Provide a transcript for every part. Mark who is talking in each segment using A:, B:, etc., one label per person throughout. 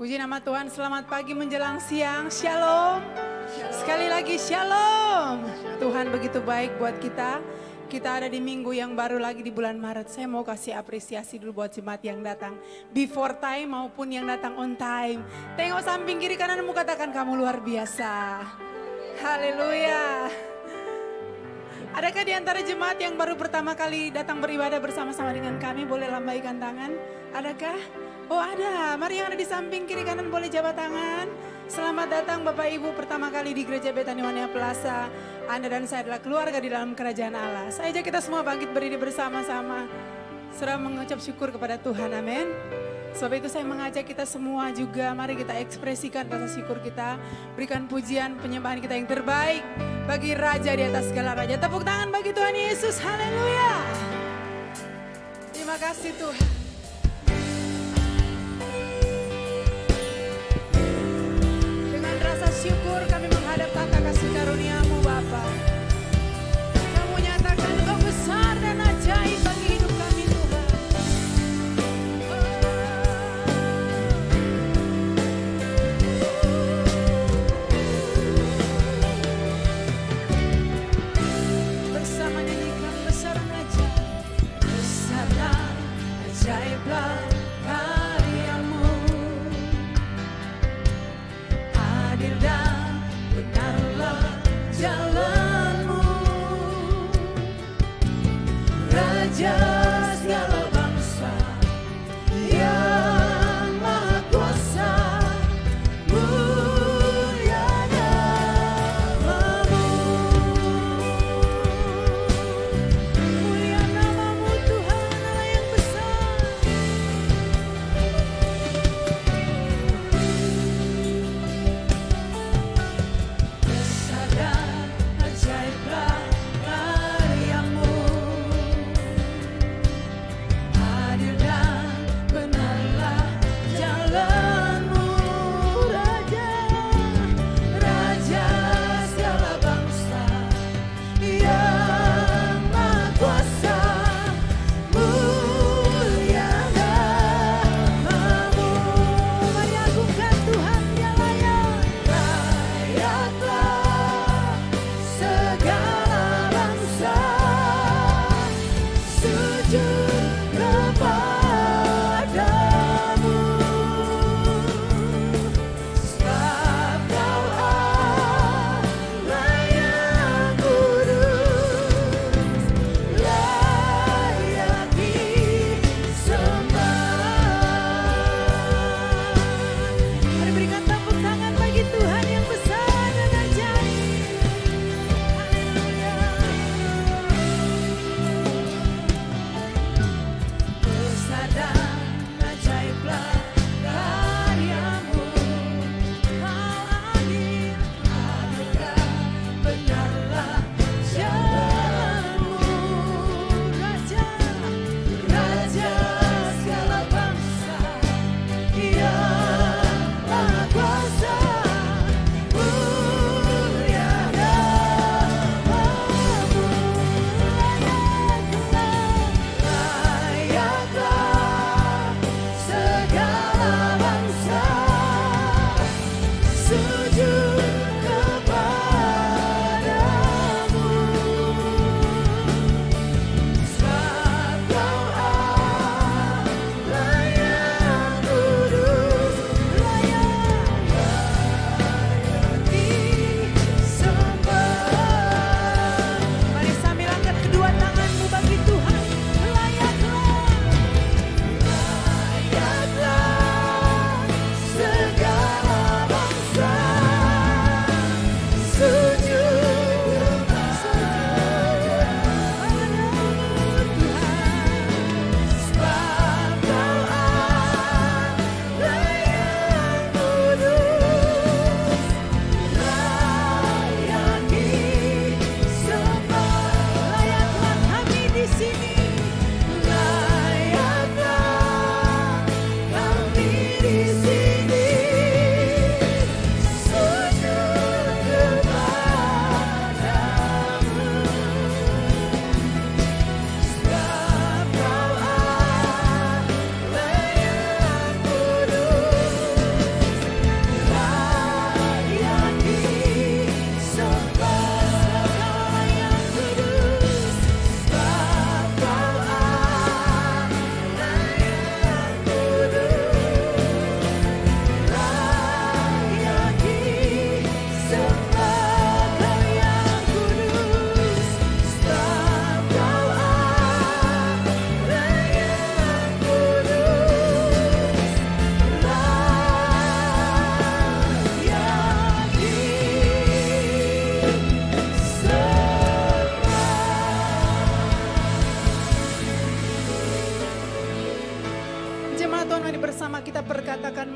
A: Puji nama Tuhan, selamat pagi menjelang siang, shalom. Sekali lagi shalom. Tuhan begitu baik buat kita. Kita ada di minggu yang baru lagi di bulan Maret. Saya mau kasih apresiasi dulu buat jemaat yang datang before time maupun yang datang on time. Tengok samping kiri kananmu, katakan kamu luar biasa. Haleluya. Adakah di antara jemaat yang baru pertama kali datang beribadah bersama-sama dengan kami? Boleh lambaikan tangan? Adakah? Oh ada, mari yang ada di samping kiri kanan boleh jabat tangan. Selamat datang Bapak Ibu pertama kali di Gereja Betani Wania Plaza. Anda dan saya adalah keluarga di dalam kerajaan Allah. Saya ajak kita semua bangkit berdiri bersama-sama. Serah mengucap syukur kepada Tuhan, amin. Sebab itu saya mengajak kita semua juga, mari kita ekspresikan rasa syukur kita. Berikan pujian penyembahan kita yang terbaik bagi Raja di atas segala Raja. Tepuk tangan bagi Tuhan Yesus, haleluya. Terima kasih Tuhan. Syukur kami menghadap tata kasih karunia-Mu Bapa. Kamu nyatakan Engkau besar dan ajaib bagi hidup kami Tuhan. Bersama nyanyikan besar dan ajaib. Besar dan ajaib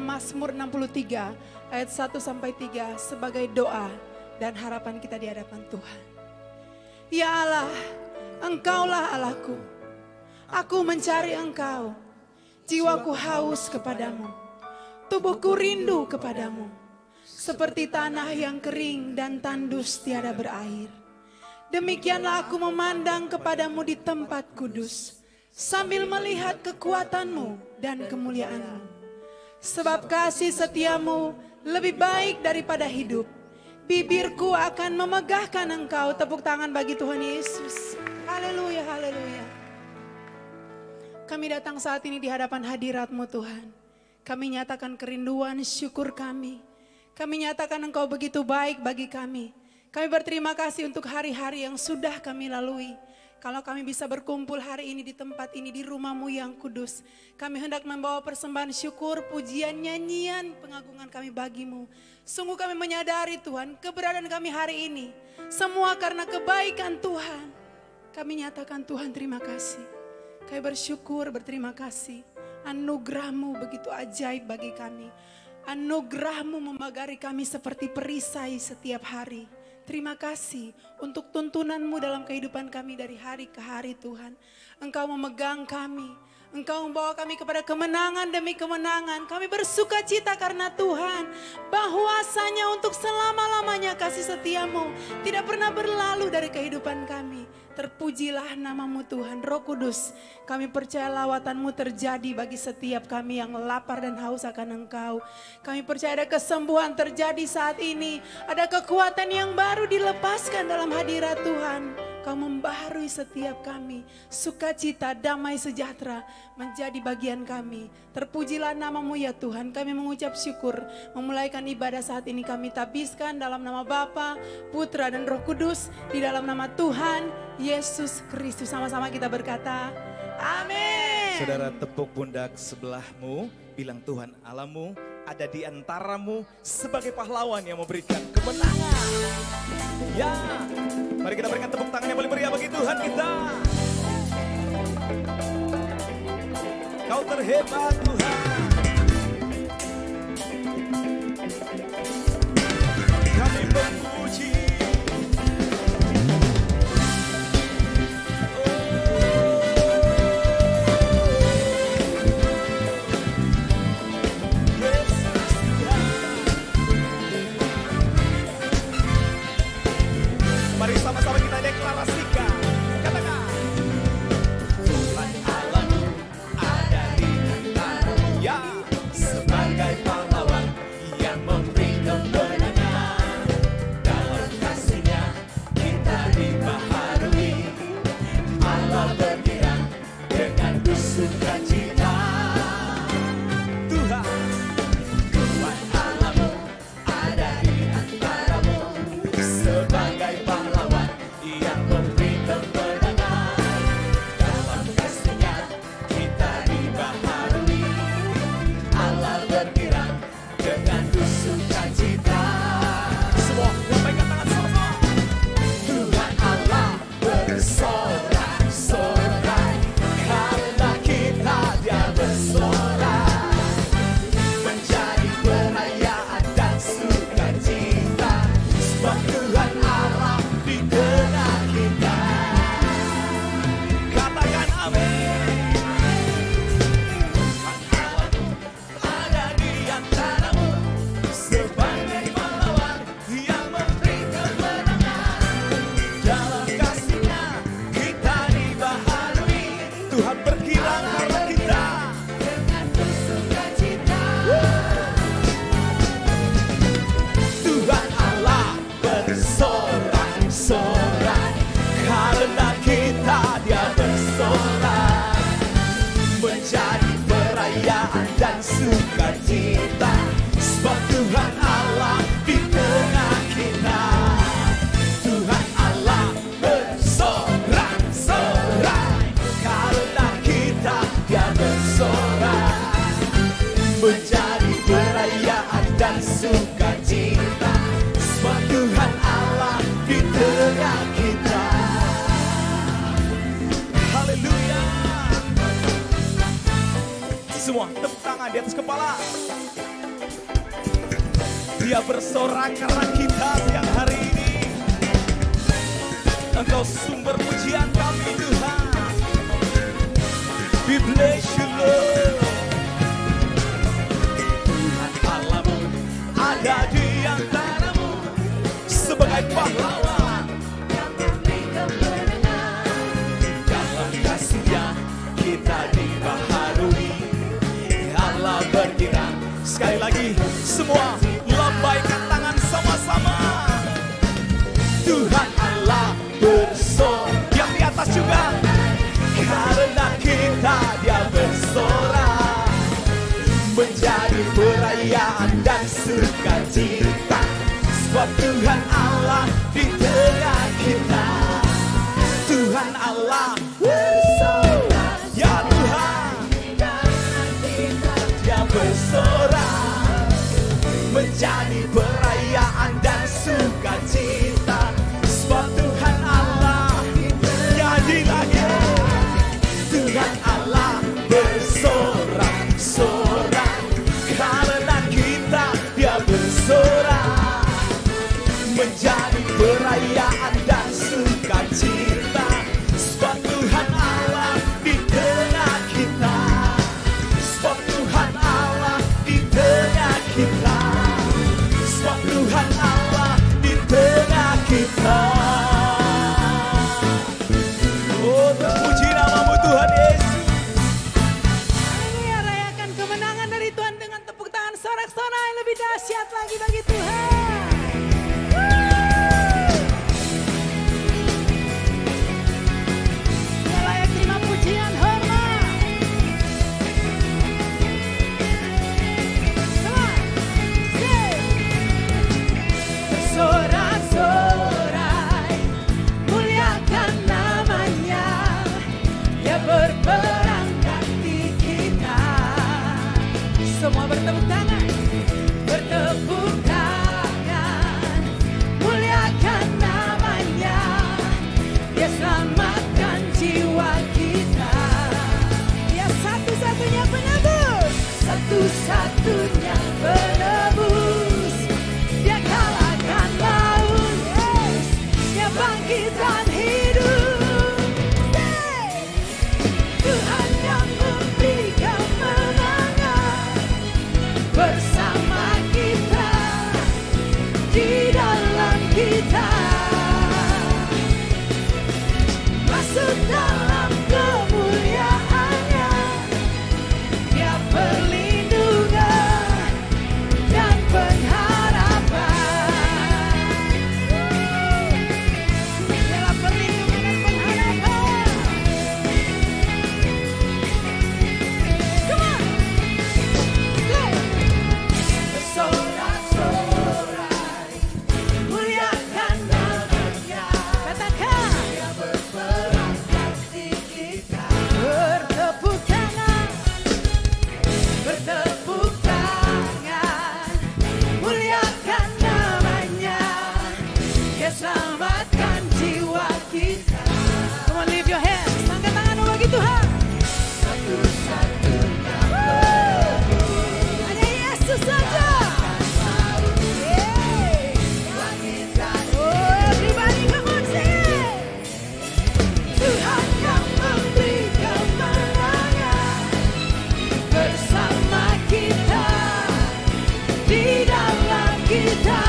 A: Mazmur 63 ayat 1 sampai 3 sebagai doa dan harapan kita di hadapan Tuhan. Ya Allah, Engkaulah Allahku. Aku mencari Engkau. Jiwaku haus kepadamu. Tubuhku rindu kepadamu. Seperti tanah yang kering dan tandus tiada berair. Demikianlah aku memandang kepadamu di tempat kudus, sambil melihat kekuatanmu dan kemuliaanmu. Sebab kasih setiamu lebih baik daripada hidup. Bibirku akan memegahkan Engkau. Tepuk tangan bagi Tuhan Yesus. Haleluya, haleluya. Kami datang saat ini di hadapan hadirat-Mu Tuhan. Kami nyatakan kerinduan syukur kami. Kami nyatakan Engkau begitu baik bagi kami. Kami berterima kasih untuk hari-hari yang sudah kami lalui. Kalau kami bisa berkumpul hari ini di tempat ini, di rumah-Mu yang kudus. Kami hendak membawa persembahan syukur, pujian, nyanyian, pengagungan kami bagi-Mu. Sungguh kami menyadari Tuhan, keberadaan kami hari ini. Semua karena kebaikan Tuhan. Kami nyatakan Tuhan terima kasih. Kami bersyukur, berterima kasih. Anugerah-Mu begitu ajaib bagi kami. Anugerah-Mu memagari kami seperti perisai setiap hari. Terima kasih untuk tuntunan-Mu dalam kehidupan kami dari hari ke hari Tuhan. Engkau memegang kami. Engkau membawa kami kepada kemenangan demi kemenangan. Kami bersuka cita karena Tuhan. Bahwasanya untuk selama-lamanya kasih setiamu tidak pernah berlalu dari kehidupan kami. Terpujilah nama-Mu Tuhan, Roh Kudus. Kami percaya lawatan-Mu terjadi bagi setiap kami yang lapar dan haus akan Engkau. Kami percaya ada kesembuhan terjadi saat ini. Ada kekuatan yang baru dilepaskan dalam hadirat Tuhan. Kau membaharui setiap kami. Sukacita, damai, sejahtera menjadi bagian kami. Terpujilah nama-Mu ya Tuhan. Kami mengucap syukur. Memulaikan ibadah saat ini kami tabiskan dalam nama Bapa, Putra dan Roh Kudus. Di dalam nama Tuhan Yesus Kristus. Sama-sama kita berkata, amin.
B: Saudara, tepuk pundak sebelahmu. Bilang Tuhan Allahmu ada di antaramu sebagai pahlawan yang memberikan kemenangan. Ya, mari kita berikan tepuk tangan yang paling meriah bagi Tuhan kita. Kau terhebat Tuhan. Kami memuji. Mari sama-sama kita deklarasikan. Katakan. Tuhan Allahmu ada di antaramu. Ya, sebagai pahlawan yang memberi kemenangan. Dalam kasih-Nya kita dibaharui. Allah bergerak dengan sukacita. Tuhan Allahmu ada di antaramu sebagai pahlawan yang memberi kemenangan. Dalam kasih-Nya kita dibaharui. Allah bergerak dengan sukacita. Semua lambaikan tangan sama. Tuhan Allah bersorak-sorai karena kita Dia bersorak. Menjadi perayaan dan sukacita. Sebab Tuhan Allah di tengah kita. Katakan amin. Tuhan Allahmu ada di antaramu sebagai pahlawan yang memberi kemenangan. Dalam kasih-Nya kita dibaharui. Tuhan berkilau karena kita dengan sukacita. Tuhan Allah bersorak-sorai karena kita Dia bersorak. Menjadi perayaan dan sukacita. Sebab Tuhan Allah di tengah kita. Tuhan Allah bersorak-sorai karena kita Dia bersorak. Menjadi perayaan dan sukacita. Sebab Tuhan Allah di tengah kita. Haleluya. Semua tepuk tangan di atas kepala. Dia bersorak karena kita siang hari ini. Engkau sumber pujian kami Tuhan. We bless you Lord. Tuhan Allahmu ada di antaramu sebagai pahlawan yang memberi kemenangan. Dalam kasih-Nya kita dibaharui. Allah bergerak. Sekali lagi semua lambaikan tangan sama-sama. Tuhan Allah bersorak. Yang di atas juga. Karena kita Dia bersorak, menjadi perayaan dan sukacita. Sebab Tuhan Allah di tengah kita. Tuhan Allah bersorak. Ya Tuhan, Dia bersorak, menjadi perayaan dan sukacita. Sebab Tuhan Allah, nyanyi lagi. Tuhan Allah bersorak-sorak, karena kita Dia bersorak, menjadi perayaan dan sukacita. Sebab Tuhan Allah di tengah kita. Sebab Tuhan Allah di tengah kita. Sebab Tuhan Allah di tengah kita. Oh, terpuji namamu Tuhan Yesus.
A: Haleluya, rayakan kemenangan dari Tuhan dengan tepuk tangan sorak-sorai yang lebih dahsyat lagi bagi Tuhan. Dia layak terima pujian hormat. Come on, say. Sorak-sorai, muliakan namanya. Dia berperangkat di kita. Semua bertepuk tangan. Bertepuk tangan, muliakan namanya. Dia selamatkan jiwa kita. Dia satu-satunya penebus. Satu-satunya penebus. Dia kalahkan maut. Yes. Dia bangkit dan hidup. Say. Tuhan yang memberi kemenangan bersama kita, di dalam kita. Masuk dalam kemuliaan-Nya. Dia perlindungan dan pengharapan. Dialah perlindungan dan pengharapan. Come on. Say. Sorak-sorai, muliakan namanya. Katakan. Dia berperangkat di kita. Bertepuk tangan, bertepuk tangan, muliakan namanya. Dia selamatkan jiwa kita. Come on, lift your hands. Angkat tanganmu bagi Tuhan. Satu-satunya hanya Yesus saja. Yeay. Oh, everybody come on, sing it. Tuhan yang memberi kemenangan bersama kita, di dalam kita.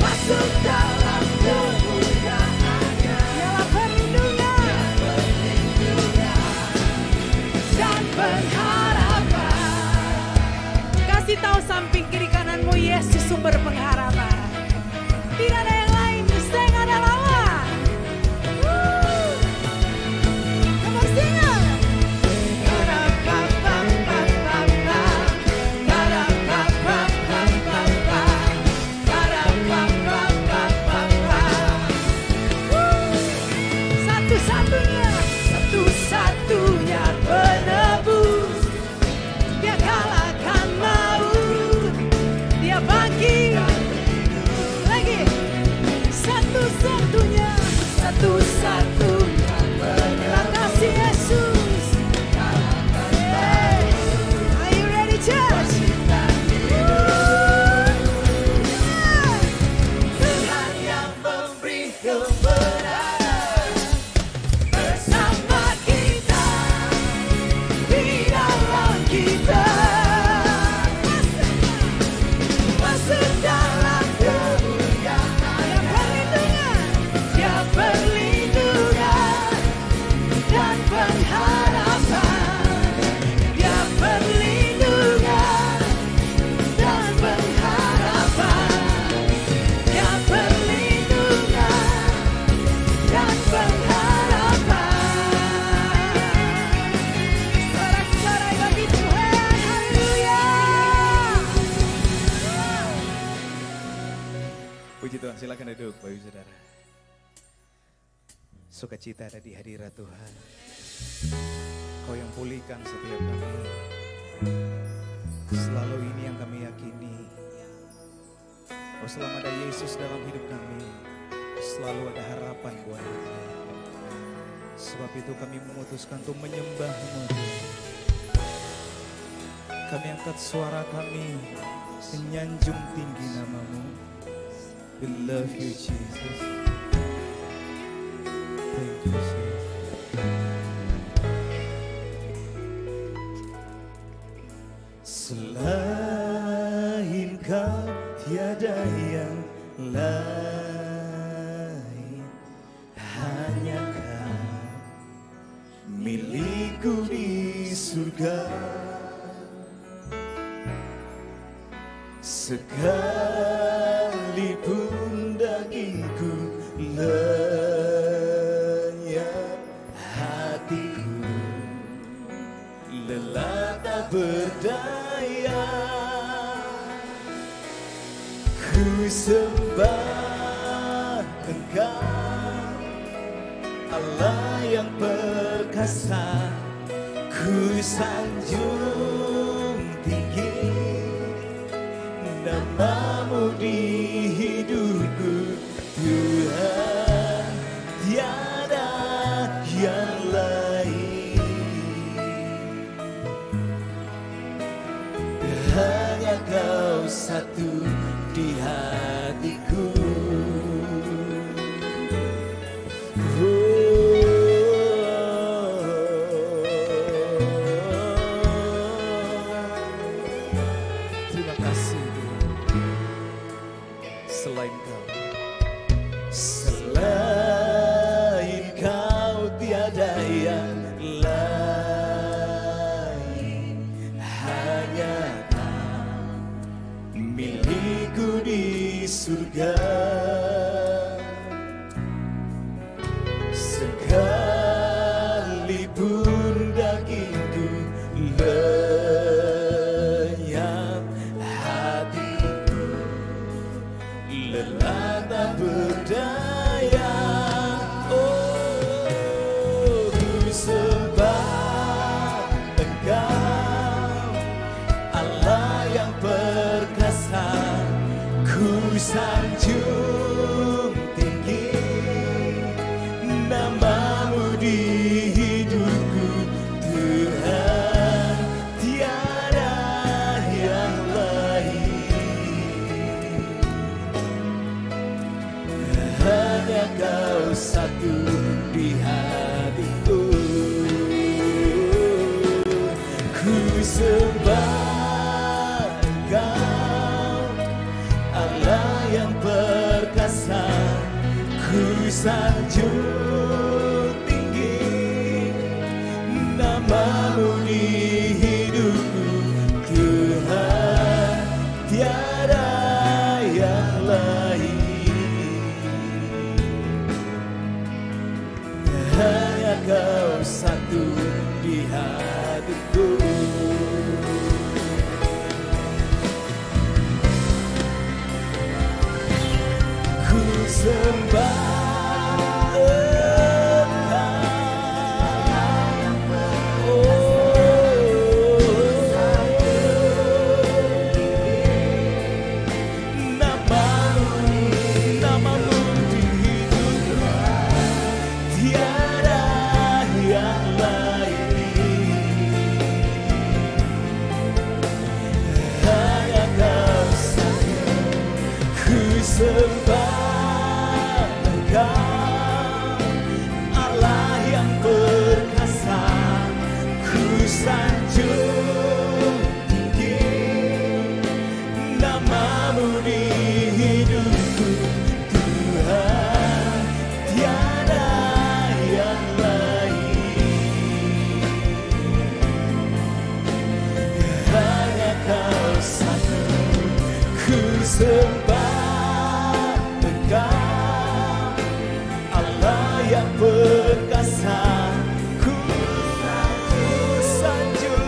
A: Masuk dalam kemuliaan-Nya. Dialah perlindungan dan pengharapan. Kasih tahu samping kiri kananmu, Yesus sumber pengharapan. Tidak ada yang lain, Yesus adalah Allah. Come on, sing it. Satu-satunya, satu-satunya penebus. Dia kalahkan maut. Dia bangkit lagi. Satu-satunya, satu-satunya. Terima kasih Yesus. Hey, are you ready, church?
B: Puji Tuhan, silakan duduk Bapak Ibu Saudara. Sukacita ada di hadirat Tuhan. Kau yang pulihkan setiap kami. Selalu ini yang kami yakini. Oh, selama ada Yesus dalam hidup kami, selalu ada harapan buat kami. Sebab itu kami memutuskan untuk menyembah-Mu. Kami angkat suara kami, menyanjung tinggi nama-Mu. We love you, Jesus. Thank you, Jesus. Selain Kau tiada yang lain, hanya Kau milikku di surga. Sekalipun dagingku lenyap, hatiku lelah tak berdaya. Ku sembah Engkau, Allah yang perkasa. Ku sanjung tinggi nama-Mu di hidupku, Tuhan, tiada yang lain. Hanya Kau satu di hatiku. Terima kasih Tuhan. Selain Kau, selain Kau tiada yang lain. Hanya Kau milikku di surga. Sekalipun dagingku lenyap, hatiku lelah tak berdaya. Oh, ku sembah Engkau, Allah yang perkasa. Ku sanjung tinggi nama-Mu di hidupku, Tuhan, tiada yang lain. Hanya Kau satu di hatiku. Ku sembah Engkau, Allah yang perkasa. Ku sanjung tinggi nama-Mu di hidupku, Tuhan, tiada yang lain. Hanya Kau satu di hatiku. Ku sembah nama-Mu di hidupku, tiada yang lain. Hanya Kau satu. Ku sembah Engkau, Allah yang perkasa. Ku sanjung tinggi nama-Mu di hidupku, Tuhan, tiada yang lain. Hanya Kau satu. Ku sembah Engkau, Allah yang perkasa. Ku sanjung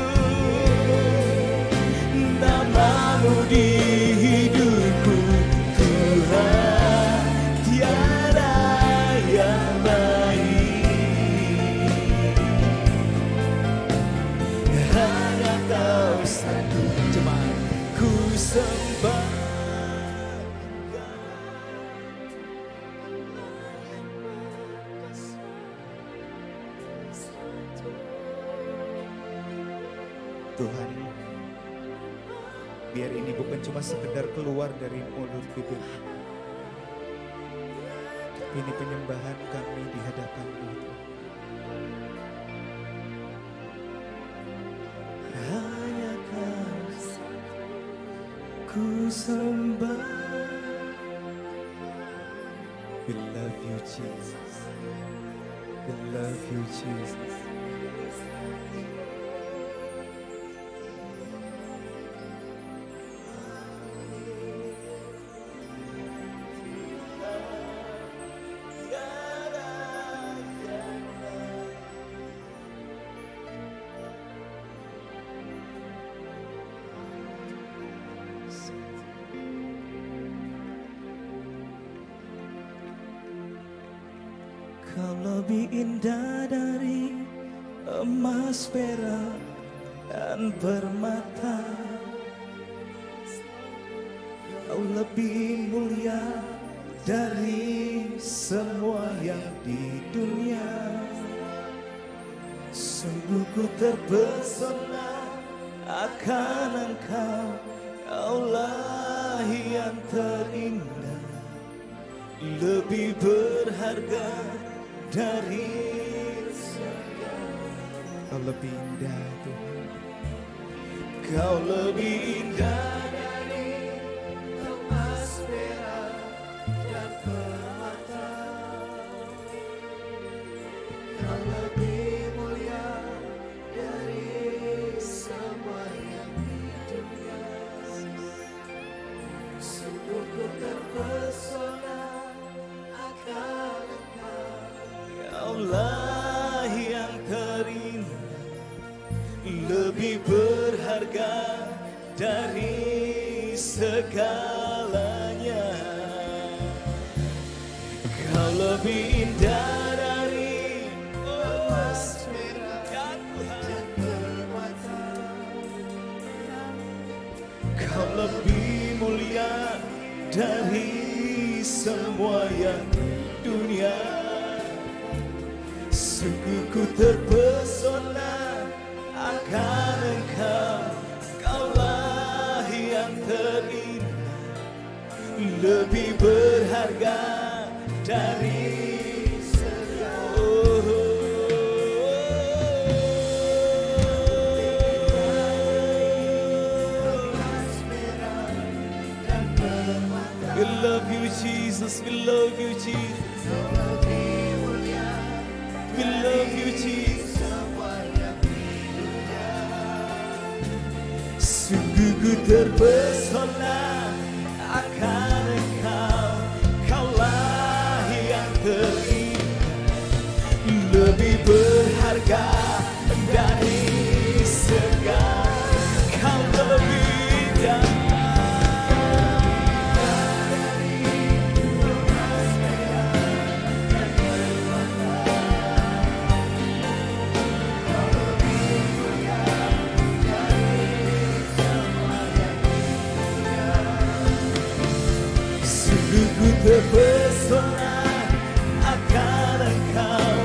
B: Tuhan, biar ini bukan cuma sekedar keluar dari mulut bibir, tapi ini penyembahan kami di hadapan-Mu. Hanya Kau ku sembah. We love you, Jesus. We love you, Jesus. Kau lebih indah dari emas, perak, dan permata. Kau lebih mulia dari semua yang di dunia. Sungguh ku terpesona akan Engkau, Kaulah yang terindah, lebih berharga dari Kau lebih indah Tuhan. Kau lebih indah dari emas, perak, dan permata. Kau lebih mulia dari semua yang di dunia. Sungguh ku terpesona akan Engkau, Kaulah yang terindah, lebih berharga dari segalanya. Kau lebih indah dari emas, perak, dan permata. Kau lebih mulia dari semua yang dunia. Sungguh ku terpesona akan Engkau, Kaulah yang terindah, lebih berharga dari segala. We love you, Jesus. We love you, Jesus. We love you, Jesus. Sungguh ku terpesona akan Engkau, Kaulah yang terindah, lebih berharga dari segala. Kau lebih indah. Ku terpesona akan Engkau,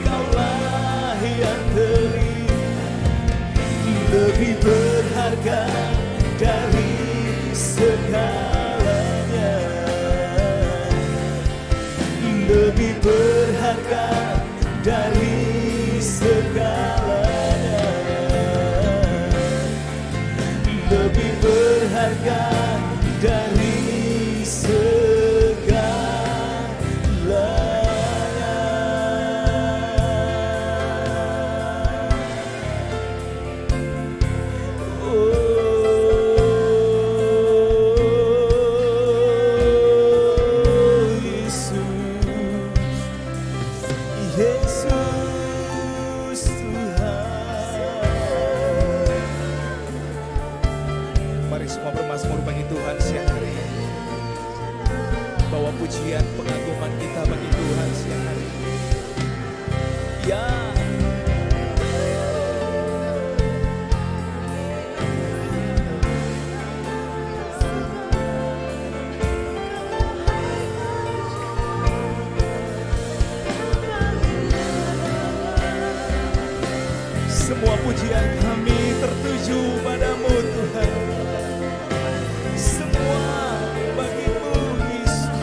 B: Kaulah yang terindah, lebih berharga dari segalanya, lebih berharga dari segalanya, lebih berharga dari segalanya. Pujian pengagungan kita bagi Tuhan siang hari ini. Ya. Semua pujian kami tertuju menuju padamu Tuhan. Semua bagimu Yesus.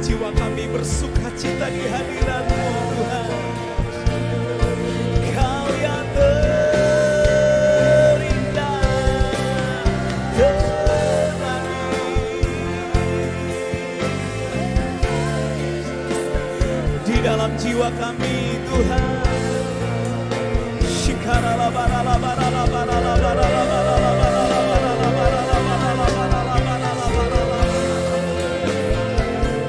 B: Jiwa kami bersuka cita di hadirat-Mu Tuhan. Kau yang terindah, termanis. Di dalam jiwa kami Tuhan.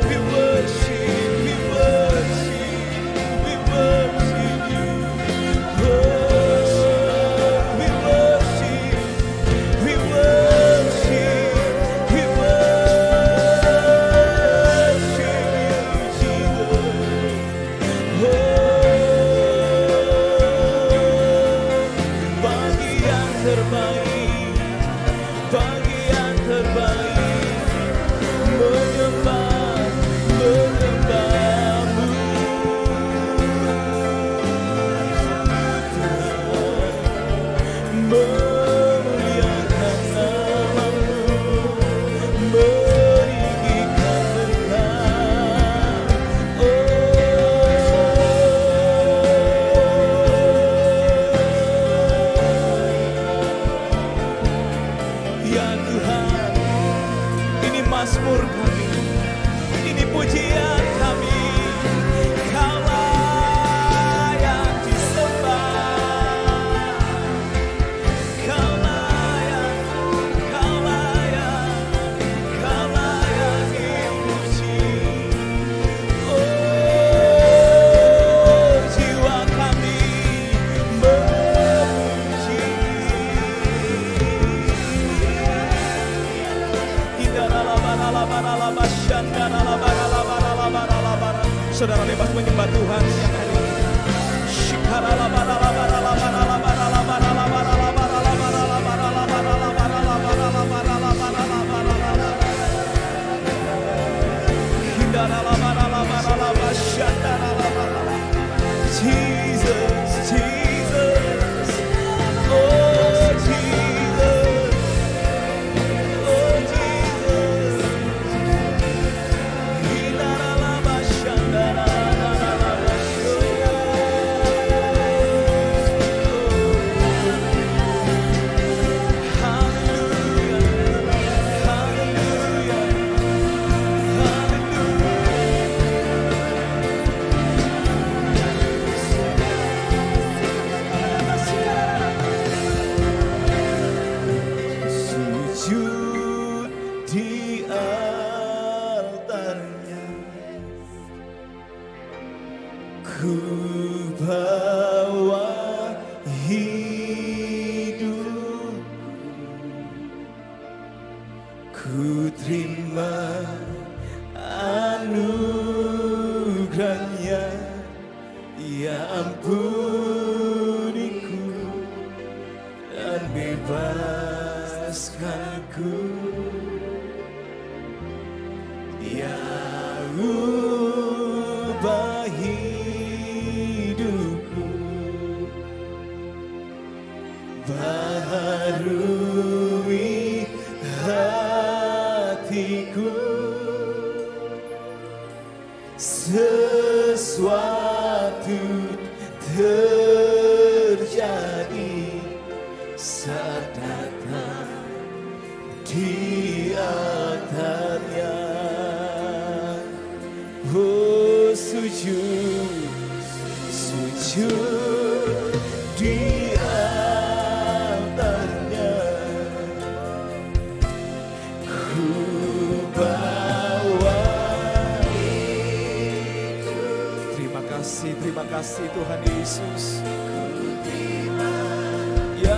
B: We worship, we worship, we worship you. We worship, we worship, we worship you, Jesus. Bagi yang terbaik, bagi yang terbaik, menyembah, menyembah-Mu. Memuliakan nama-Mu, meninggikan berkat. Ya Tuhan, ini mazmur kami, ini pujian kami. Kau layak disembah, Kau layak, Kau layak, Kau layak dipuji. Oh, jiwa kami memuji. Saudara bebas menyembah Tuhan siang hari ini. Jesus, Jesus, oh Jesus, oh Jesus. Sujud di altarnya, ku bawa hidup, ku terima anugerahnya. Ya ampuniku dan bebaskanku. Ya ubah hidupku, baharui hatiku. Sesuatu terjadi saat datang di altarnya. Oh, sujud, sujud di altarnya, ku bawa. Terima kasih Tuhan Yesus. Ya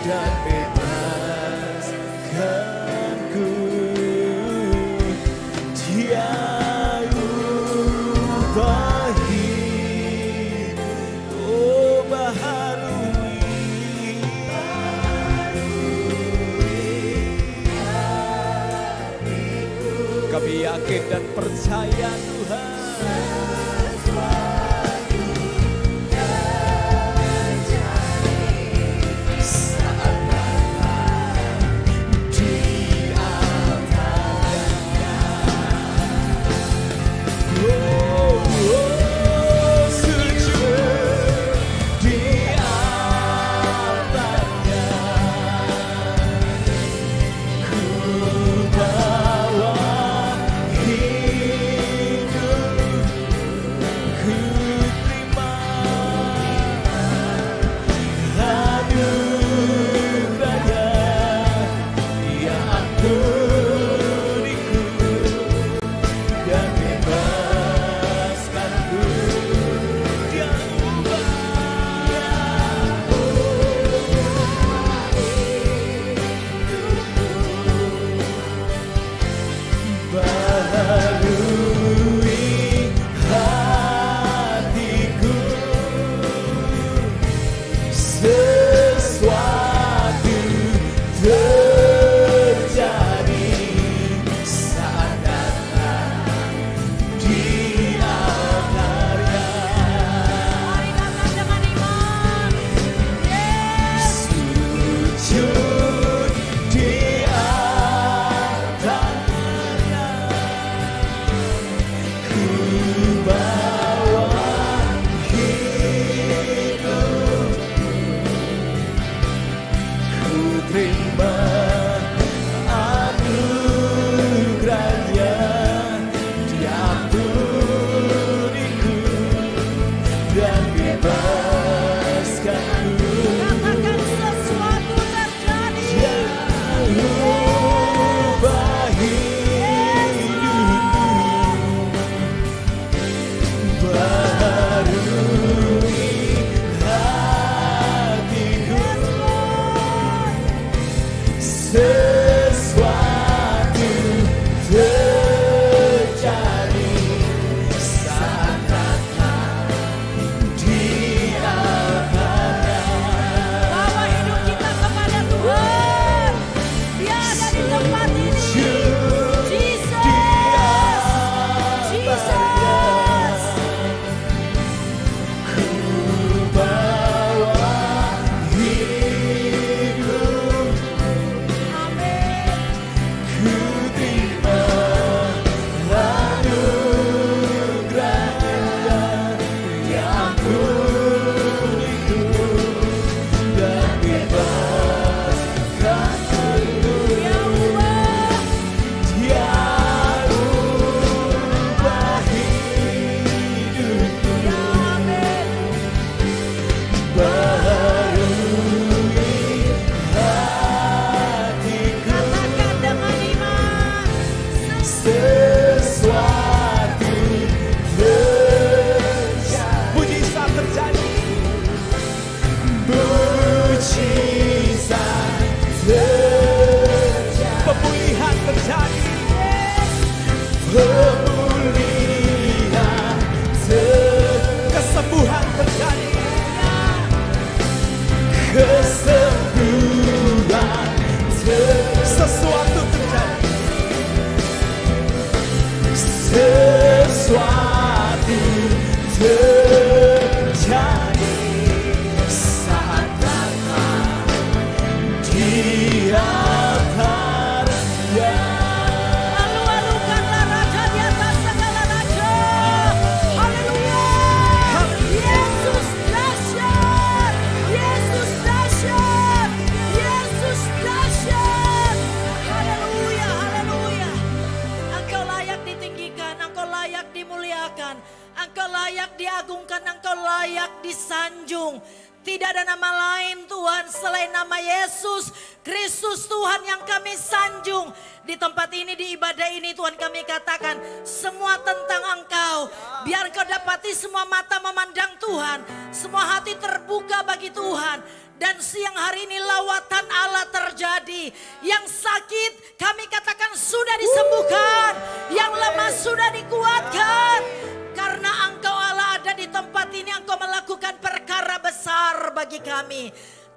B: dan bebaskanku. Dia yakin dan percaya Tuhan.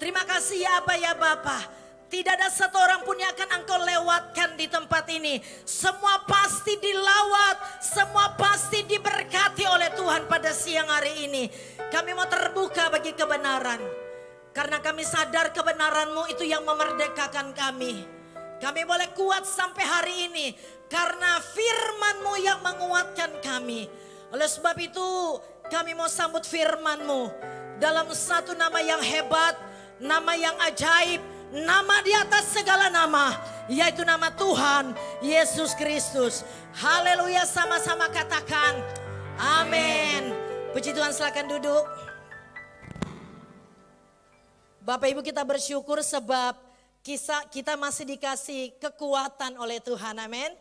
C: Terima kasih ya Abah ya Bapa. Tidak ada satu orang pun yang akan engkau lewatkan di tempat ini. Semua pasti dilawat, semua pasti diberkati oleh Tuhan pada siang hari ini. Kami mau terbuka bagi kebenaran. Karena kami sadar kebenaran-Mu itu yang memerdekakan kami. Kami boleh kuat sampai hari ini. Karena firman-Mu yang menguatkan kami. Oleh sebab itu kami mau sambut firman-Mu. Dalam satu nama yang hebat, nama yang ajaib, nama di atas segala nama, yaitu nama Tuhan Yesus Kristus. Haleluya, sama-sama katakan amin. Puji Tuhan, silakan duduk. Bapak Ibu, kita bersyukur sebab kita masih dikasih kekuatan oleh Tuhan, amin.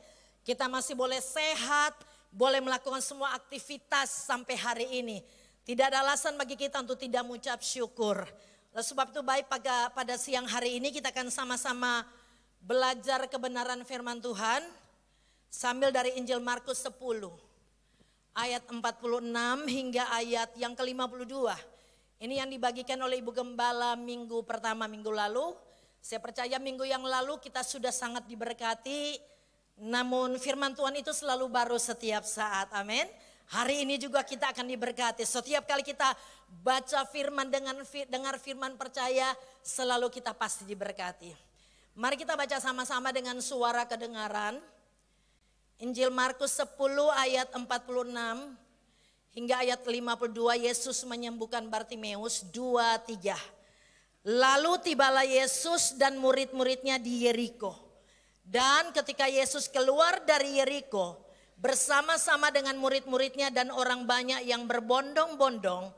C: Kita masih boleh sehat, boleh melakukan semua aktivitas sampai hari ini. Tidak ada alasan bagi kita untuk tidak mengucap syukur. Sebab itu baik pada siang hari ini kita akan sama-sama belajar kebenaran firman Tuhan. Sambil dari Injil Markus 10 ayat 46 hingga ayat yang ke-52. Ini yang dibagikan oleh Ibu Gembala minggu pertama minggu lalu. Saya percaya minggu yang lalu kita sudah sangat diberkati. Namun firman Tuhan itu selalu baru setiap saat, amin. Hari ini juga kita akan diberkati. Setiap kali kita baca firman dengar firman percaya, selalu kita pasti diberkati. Mari kita baca sama-sama dengan suara kedengaran. Injil Markus 10 ayat 46 hingga ayat 52, Yesus menyembuhkan Bartimeus 2-3. Lalu tibalah Yesus dan murid-muridnya di Yeriko. Dan ketika Yesus keluar dari Yeriko, bersama-sama dengan murid-muridnya dan orang banyak yang berbondong-bondong,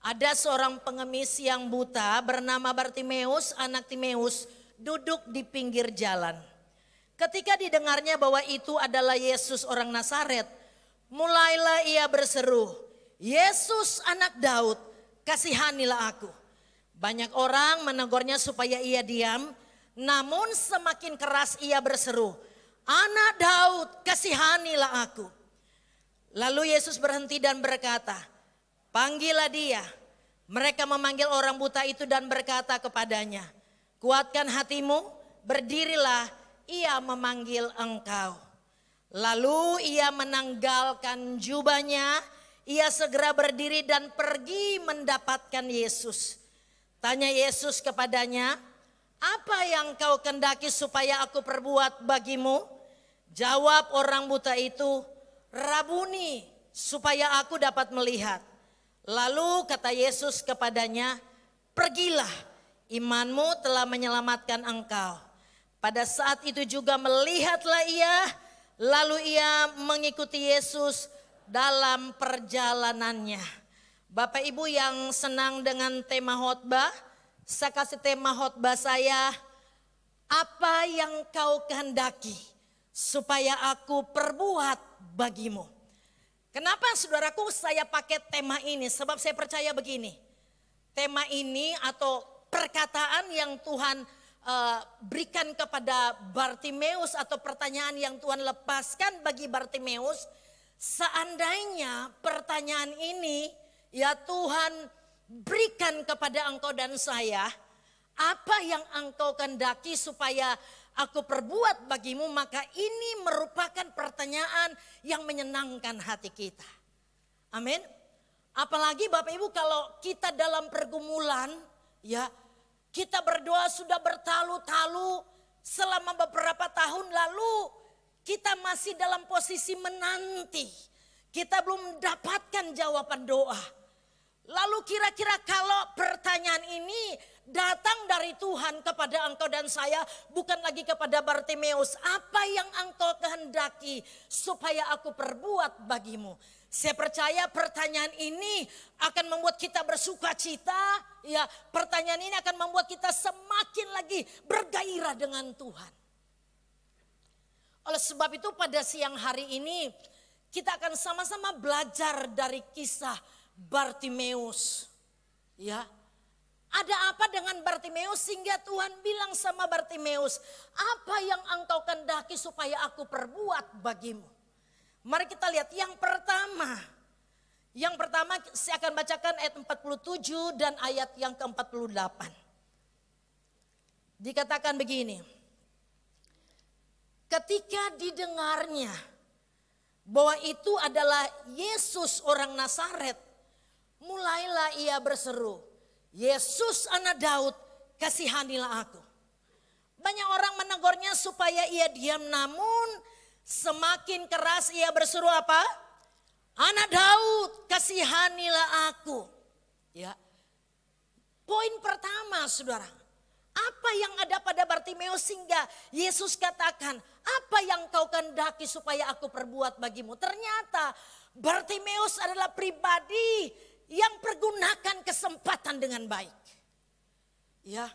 C: ada seorang pengemis yang buta bernama Bartimeus, anak Timeus, duduk di pinggir jalan. Ketika didengarnya bahwa itu adalah Yesus orang Nazaret, mulailah ia berseru, "Yesus anak Daud, kasihanilah aku." Banyak orang menegurnya supaya ia diam, namun semakin keras ia berseru, "Anak Daud, kasihanilah aku." Lalu Yesus berhenti dan berkata, "Panggillah dia." Mereka memanggil orang buta itu dan berkata kepadanya, "Kuatkan hatimu, berdirilah, ia memanggil engkau." Lalu ia menanggalkan jubahnya, ia segera berdiri dan pergi mendapatkan Yesus. Tanya Yesus kepadanya, "Apa yang kau kendaki supaya aku perbuat bagimu?" Jawab orang buta itu, "Rabuni, supaya aku dapat melihat." Lalu kata Yesus kepadanya, "Pergilah, imanmu telah menyelamatkan engkau." Pada saat itu juga melihatlah ia, lalu ia mengikuti Yesus dalam perjalanannya. Bapak Ibu yang senang dengan tema khotbah, saya kasih tema khotbah saya, "Apa yang kau kehendaki supaya aku perbuat bagimu." Kenapa saudaraku saya pakai tema ini? Sebab saya percaya begini, tema ini atau perkataan yang Tuhan berikan kepada Bartimeus atau pertanyaan yang Tuhan lepaskan bagi Bartimeus, seandainya pertanyaan ini ya Tuhan berikan kepada engkau dan saya, apa yang engkau kehendaki supaya aku perbuat bagimu, maka ini merupakan pertanyaan yang menyenangkan hati kita. Amin. Apalagi Bapak Ibu kalau kita dalam pergumulan, ya kita berdoa sudah bertalu-talu selama beberapa tahun lalu, kita masih dalam posisi menanti. Kita belum mendapatkan jawaban doa. Lalu kira-kira kalau pertanyaan ini datang dari Tuhan kepada engkau dan saya, bukan lagi kepada Bartimeus, apa yang engkau kehendaki supaya aku perbuat bagimu? Saya percaya pertanyaan ini akan membuat kita bersuka cita. Ya, pertanyaan ini akan membuat kita semakin lagi bergairah dengan Tuhan. Oleh sebab itu pada siang hari ini kita akan sama-sama belajar dari kisah Bartimeus. Ya, ada apa dengan Bartimeus sehingga Tuhan bilang sama Bartimeus, "Apa yang engkau kehendaki supaya aku perbuat bagimu?" Mari kita lihat yang pertama. Yang pertama saya akan bacakan ayat 47 dan ayat yang ke-48. Dikatakan begini. Ketika didengarnya bahwa itu adalah Yesus orang Nazaret, mulailah ia berseru, Yesus anak Daud, kasihanilah aku. Banyak orang menegurnya supaya ia diam, namun semakin keras ia berseru apa? Anak Daud, kasihanilah aku. Ya. Poin pertama, saudara, apa yang ada pada Bartimeus sehingga Yesus katakan, apa yang kau kehendaki supaya aku perbuat bagimu? Ternyata Bartimeus adalah pribadi yang pergunakan kesempatan dengan baik. Ya,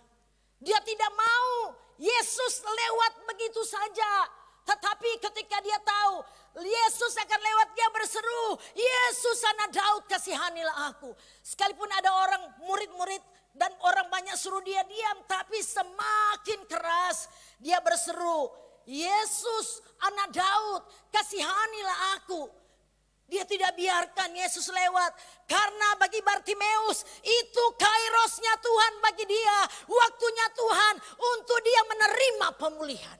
C: dia tidak mau Yesus lewat begitu saja. Tetapi ketika dia tahu Yesus akan lewat, dia berseru, Yesus anak Daud, kasihanilah aku. Sekalipun ada orang murid-murid dan orang banyak suruh dia diam, tapi semakin keras dia berseru, Yesus anak Daud, kasihanilah aku. Dia tidak biarkan Yesus lewat. Karena bagi Bartimeus itu kairosnya Tuhan bagi dia. Waktunya Tuhan untuk dia menerima pemulihan.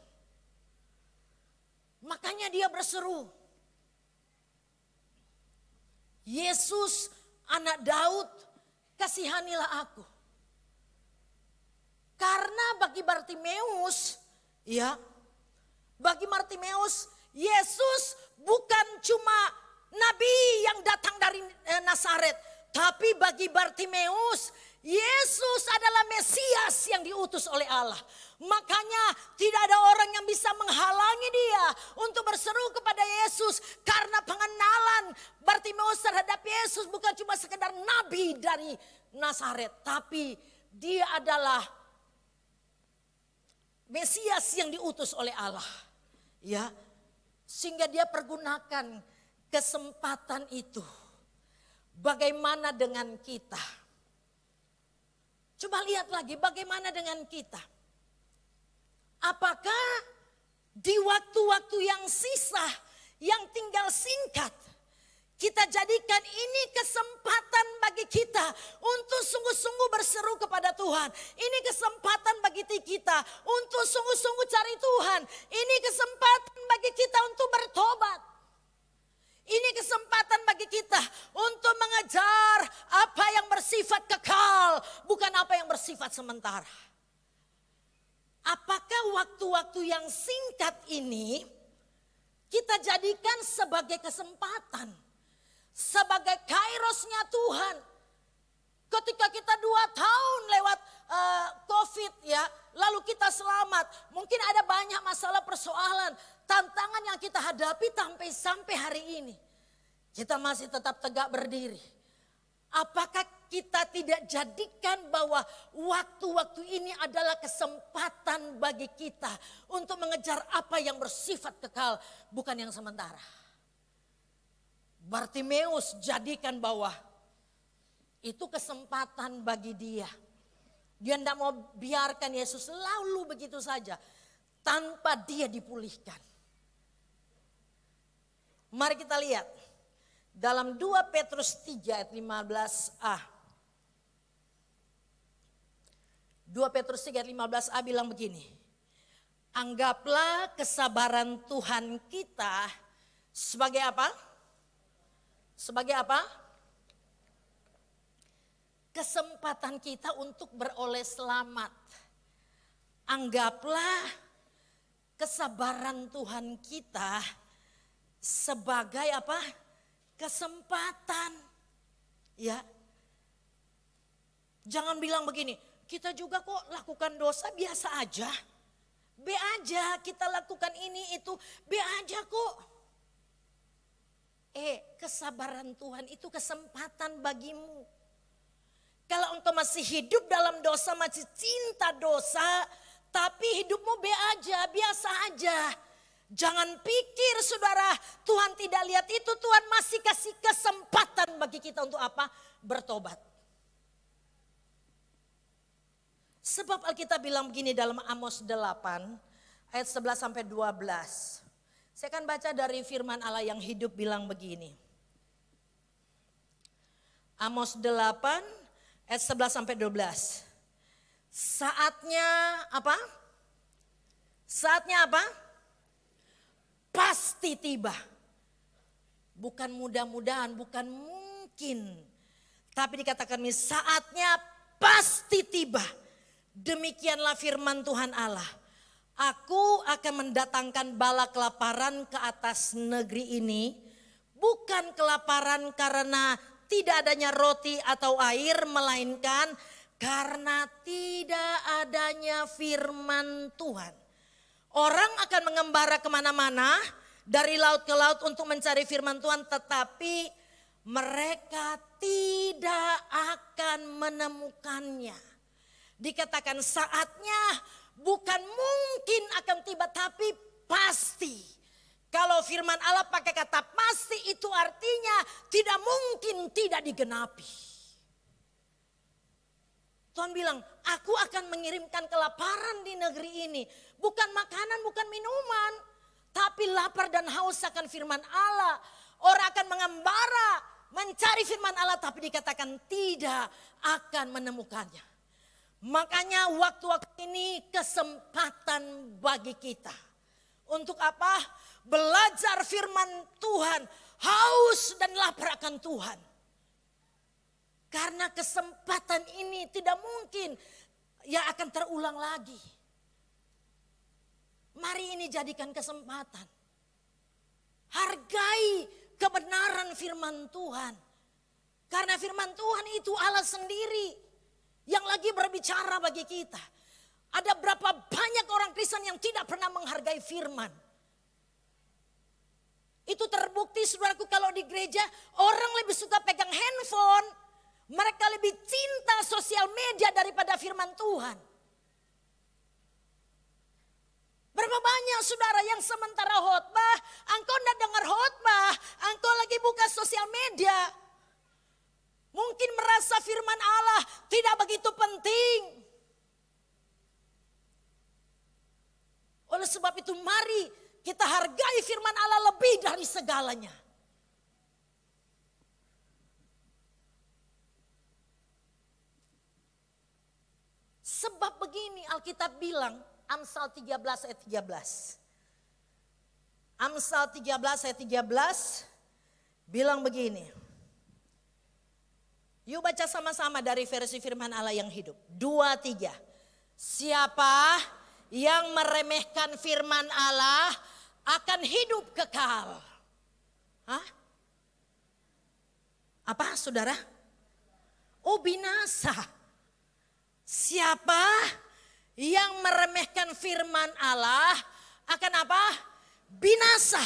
C: Makanya dia berseru, Yesus anak Daud, kasihanilah aku. Karena bagi Bartimeus, ya, bagi Bartimeus, Yesus bukan cuma nabi yang datang dari Nazaret, tapi bagi Bartimeus, Yesus adalah Mesias yang diutus oleh Allah. Makanya tidak ada orang yang bisa menghalangi dia untuk berseru kepada Yesus. Karena pengenalan Bartimeus terhadap Yesus bukan cuma sekedar nabi dari Nazaret, tapi dia adalah Mesias yang diutus oleh Allah. Ya, sehingga dia pergunakan kesempatan itu. Bagaimana dengan kita? Coba lihat lagi bagaimana dengan kita. Apakah di waktu-waktu yang sisa, yang tinggal singkat, kita jadikan ini kesempatan bagi kita untuk sungguh-sungguh berseru kepada Tuhan. Ini kesempatan bagi kita untuk sungguh-sungguh cari Tuhan. Ini kesempatan bagi kita untuk bertobat. Ini kesempatan bagi kita untuk mengejar apa yang bersifat kekal, bukan apa yang bersifat sementara. Apakah waktu-waktu yang singkat ini kita jadikan sebagai kesempatan, sebagai kairosnya Tuhan? Ketika kita 2 tahun lewat COVID ya, lalu kita selamat. Mungkin ada banyak masalah persoalan, tantangan yang kita hadapi sampai hari ini. Kita masih tetap tegak berdiri. Apakah kita tidak jadikan bahwa waktu-waktu ini adalah kesempatan bagi kita untuk mengejar apa yang bersifat kekal, bukan yang sementara? Bartimeus jadikan bahwa itu kesempatan bagi dia. Dia tidak mau biarkan Yesus lalu begitu saja tanpa dia dipulihkan. Mari kita lihat dalam 2 Petrus 3 ayat 15a. 2 Petrus 3 ayat 15a bilang begini. Anggaplah kesabaran Tuhan kita sebagai apa? Sebagai apa? Kesempatan kita untuk beroleh selamat. Anggaplah kesabaran Tuhan kita sebagai apa? Kesempatan. Ya. Jangan bilang begini, kita juga kok lakukan dosa biasa aja. Be aja kita lakukan ini itu, be aja kok. Kesabaran Tuhan itu kesempatan bagimu. Kalau engkau masih hidup dalam dosa, masih cinta dosa, tapi hidupmu be aja, biasa aja. Jangan pikir saudara, Tuhan tidak lihat itu. Tuhan masih kasih kesempatan bagi kita untuk apa? Bertobat. Sebab Alkitab bilang begini dalam Amos 8 ayat 11 sampai 12. Saya akan baca dari firman Allah yang hidup bilang begini. Amos 8 ayat 11 sampai 12. Saatnya apa? Saatnya apa? Pasti tiba. Bukan mudah-mudahan, bukan mungkin. Tapi dikatakan saatnya pasti tiba. Demikianlah firman Tuhan Allah. Aku akan mendatangkan bala kelaparan ke atas negeri ini. Bukan kelaparan karena tidak adanya roti atau air, melainkan karena tidak adanya firman Tuhan. Orang akan mengembara kemana-mana, dari laut ke laut untuk mencari firman Tuhan, tetapi mereka tidak akan menemukannya. Dikatakan saatnya bukan mungkin akan tiba, tapi pasti. Kalau firman Allah pakai kata pasti, itu artinya tidak mungkin tidak digenapi. Tuhan bilang, aku akan mengirimkan kelaparan di negeri ini. Bukan makanan, bukan minuman. Tapi lapar dan haus akan firman Allah. Orang akan mengembara, mencari firman Allah, tapi dikatakan tidak akan menemukannya. Makanya waktu-waktu ini kesempatan bagi kita. Untuk apa? Belajar firman Tuhan, haus dan lapar akan Tuhan. Karena kesempatan ini tidak mungkin ya akan terulang lagi. Mari ini jadikan kesempatan. Hargai kebenaran firman Tuhan. Karena firman Tuhan itu Allah sendiri yang lagi berbicara bagi kita. Ada berapa banyak orang Kristen yang tidak pernah menghargai firman. Itu terbukti saudaraku kalau di gereja orang lebih suka pegang handphone. Mereka lebih cinta sosial media daripada firman Tuhan. Berapa banyak saudara yang sementara khotbah, engkau tidak dengar khotbah, engkau lagi buka sosial media. Mungkin merasa firman Allah tidak begitu penting. Oleh sebab itu mari kita hargai firman Allah lebih dari segalanya. Sebab begini Alkitab bilang, Amsal 13 ayat 13. Amsal 13 ayat 13 bilang begini. Yuk baca sama-sama dari versi firman Allah yang hidup. 2, 3. Siapa yang meremehkan firman Allah akan hidup kekal. Hah? Apa saudara? Oh binasa. Siapa yang meremehkan firman Allah akan apa? Binasa.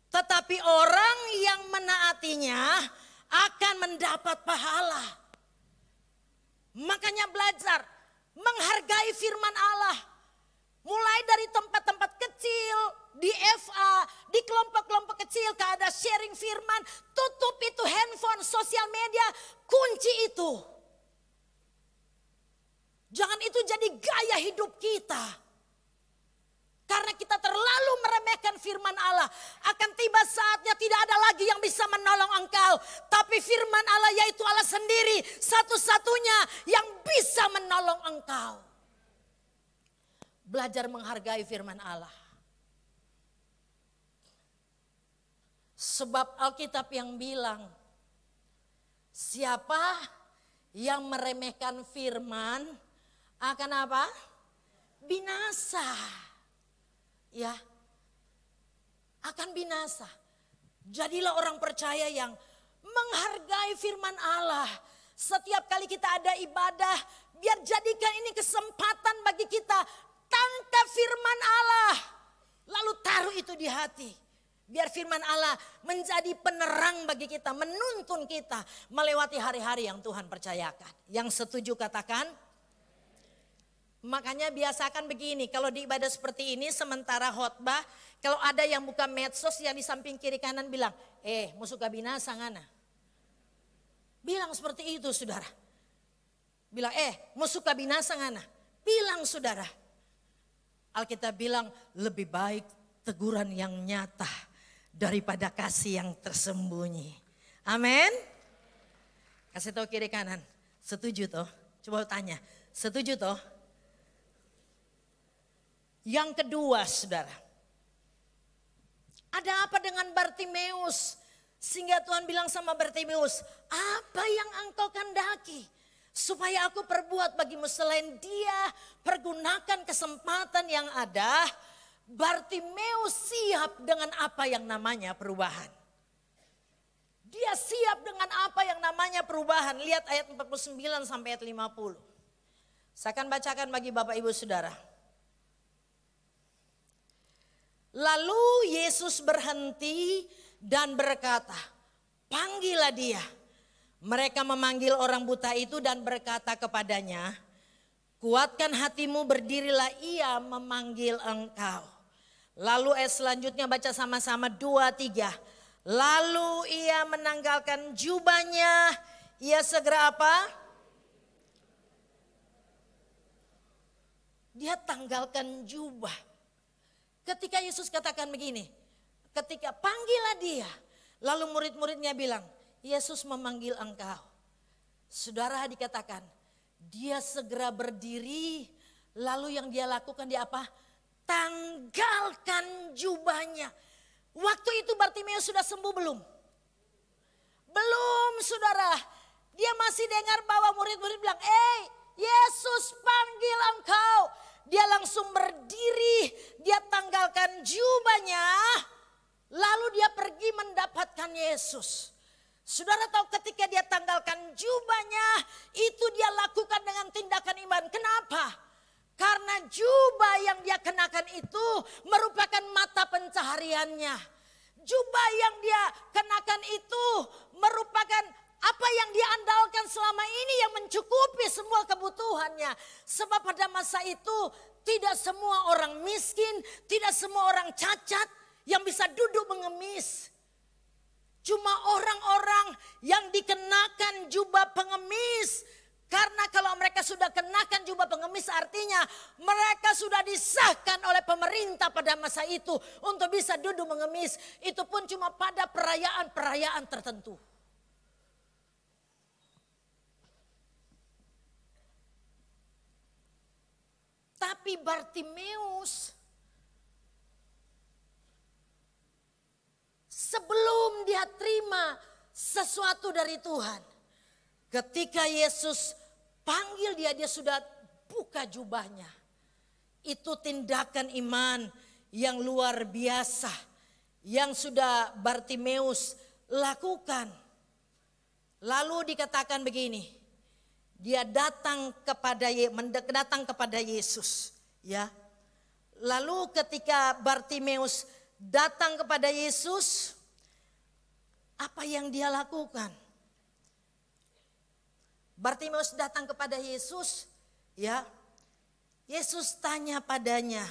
C: Tetapi orang yang menaatinya akan mendapat pahala. Makanya belajar menghargai firman Allah. Mulai dari tempat-tempat kecil, di FA, di kelompok-kelompok kecil, ada sharing firman. Tutup itu handphone, sosial media, kunci itu. Jangan itu jadi gaya hidup kita. Karena kita terlalu meremehkan firman Allah. Akan tiba saatnya tidak ada lagi yang bisa menolong engkau. Tapi firman Allah yaitu Allah sendiri. Satu-satunya yang bisa menolong engkau. Belajar menghargai firman Allah. Sebab Alkitab yang bilang. Siapa yang meremehkan firman akan apa? Binasa. Ya, akan binasa. Jadilah orang percaya yang menghargai firman Allah. Setiap kali kita ada ibadah, biar jadikan ini kesempatan bagi kita. Tangkap firman Allah, lalu taruh itu di hati. Biar firman Allah menjadi penerang bagi kita, menuntun kita melewati hari-hari yang Tuhan percayakan. Yang setuju katakan. Makanya biasakan begini, kalau di ibadah seperti ini sementara khotbah, kalau ada yang buka medsos yang di samping kiri kanan bilang, musuh binasa ngana. Bilang seperti itu saudara. Bilang, musuh binasa ngana. Bilang saudara. Alkitab bilang lebih baik teguran yang nyata daripada kasih yang tersembunyi. Amin. Kasih tahu kiri kanan, setuju toh? Coba tanya. Setuju toh? Yang kedua saudara. Ada apa dengan Bartimeus? Sehingga Tuhan bilang sama Bartimeus, apa yang engkau kehendaki? Supaya aku perbuat bagimu selain dia, pergunakan kesempatan yang ada. Bartimeus siap dengan apa yang namanya perubahan. Dia siap dengan apa yang namanya perubahan. Lihat ayat 49 sampai ayat 50. Saya akan bacakan bagi Bapak Ibu Saudara. Lalu Yesus berhenti dan berkata, panggillah dia. Mereka memanggil orang buta itu dan berkata kepadanya, kuatkan hatimu, berdirilah, ia memanggil engkau. Lalu ayat selanjutnya baca sama-sama 2-3. Lalu ia menanggalkan jubahnya, ia segera apa? Dia tanggalkan jubah. Ketika Yesus katakan begini, ketika panggillah dia, lalu murid-muridnya bilang, Yesus memanggil engkau. Saudara dikatakan, dia segera berdiri, lalu yang dia lakukan dia apa? Tanggalkan jubahnya. Waktu itu Bartimeus sudah sembuh belum? Belum saudara. Dia masih dengar bahwa murid-murid bilang, Yesus panggil engkau. Dia langsung berdiri, dia tanggalkan jubahnya, lalu dia pergi mendapatkan Yesus. Saudara tahu ketika dia tanggalkan jubahnya, itu dia lakukan dengan tindakan iman. Kenapa? Karena jubah yang dia kenakan itu merupakan mata pencahariannya. Jubah yang dia kenakan itu merupakan apa yang dia andalkan selama ini yang mencukupi semua kebutuhannya. Sebab pada masa itu tidak semua orang miskin, tidak semua orang cacat yang bisa duduk mengemis. Cuma orang-orang yang dikenakan jubah pengemis. Karena kalau mereka sudah kenakan jubah pengemis artinya mereka sudah disahkan oleh pemerintah pada masa itu untuk bisa duduk mengemis. Itu pun cuma pada perayaan-perayaan tertentu. Tapi Bartimeus sebelum dia terima sesuatu dari Tuhan, ketika Yesus panggil dia sudah buka jubahnya. Itu tindakan iman yang luar biasa yang sudah Bartimeus lakukan. Lalu dikatakan begini. Dia datang kepada Yesus, ya. Lalu ketika Bartimeus datang kepada Yesus, apa yang dia lakukan? Bartimeus datang kepada Yesus, ya. Yesus tanya padanya,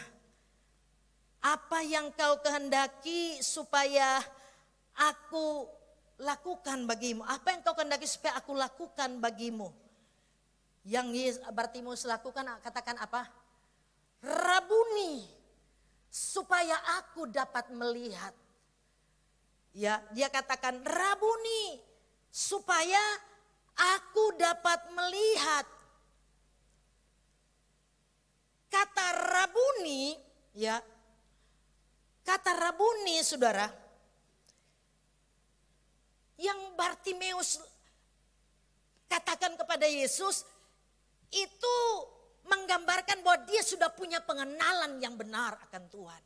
C: apa yang kau kehendaki supaya aku lakukan bagimu? Apa yang kau kehendaki supaya aku lakukan bagimu? Yang Bartimeus lakukan katakan apa? Rabuni, supaya aku dapat melihat. Ya, dia katakan Rabuni, supaya aku dapat melihat. Kata Rabuni, ya. Kata Rabuni, saudara, yang Bartimeus katakan kepada Yesus itu menggambarkan bahwa dia sudah punya pengenalan yang benar akan Tuhan.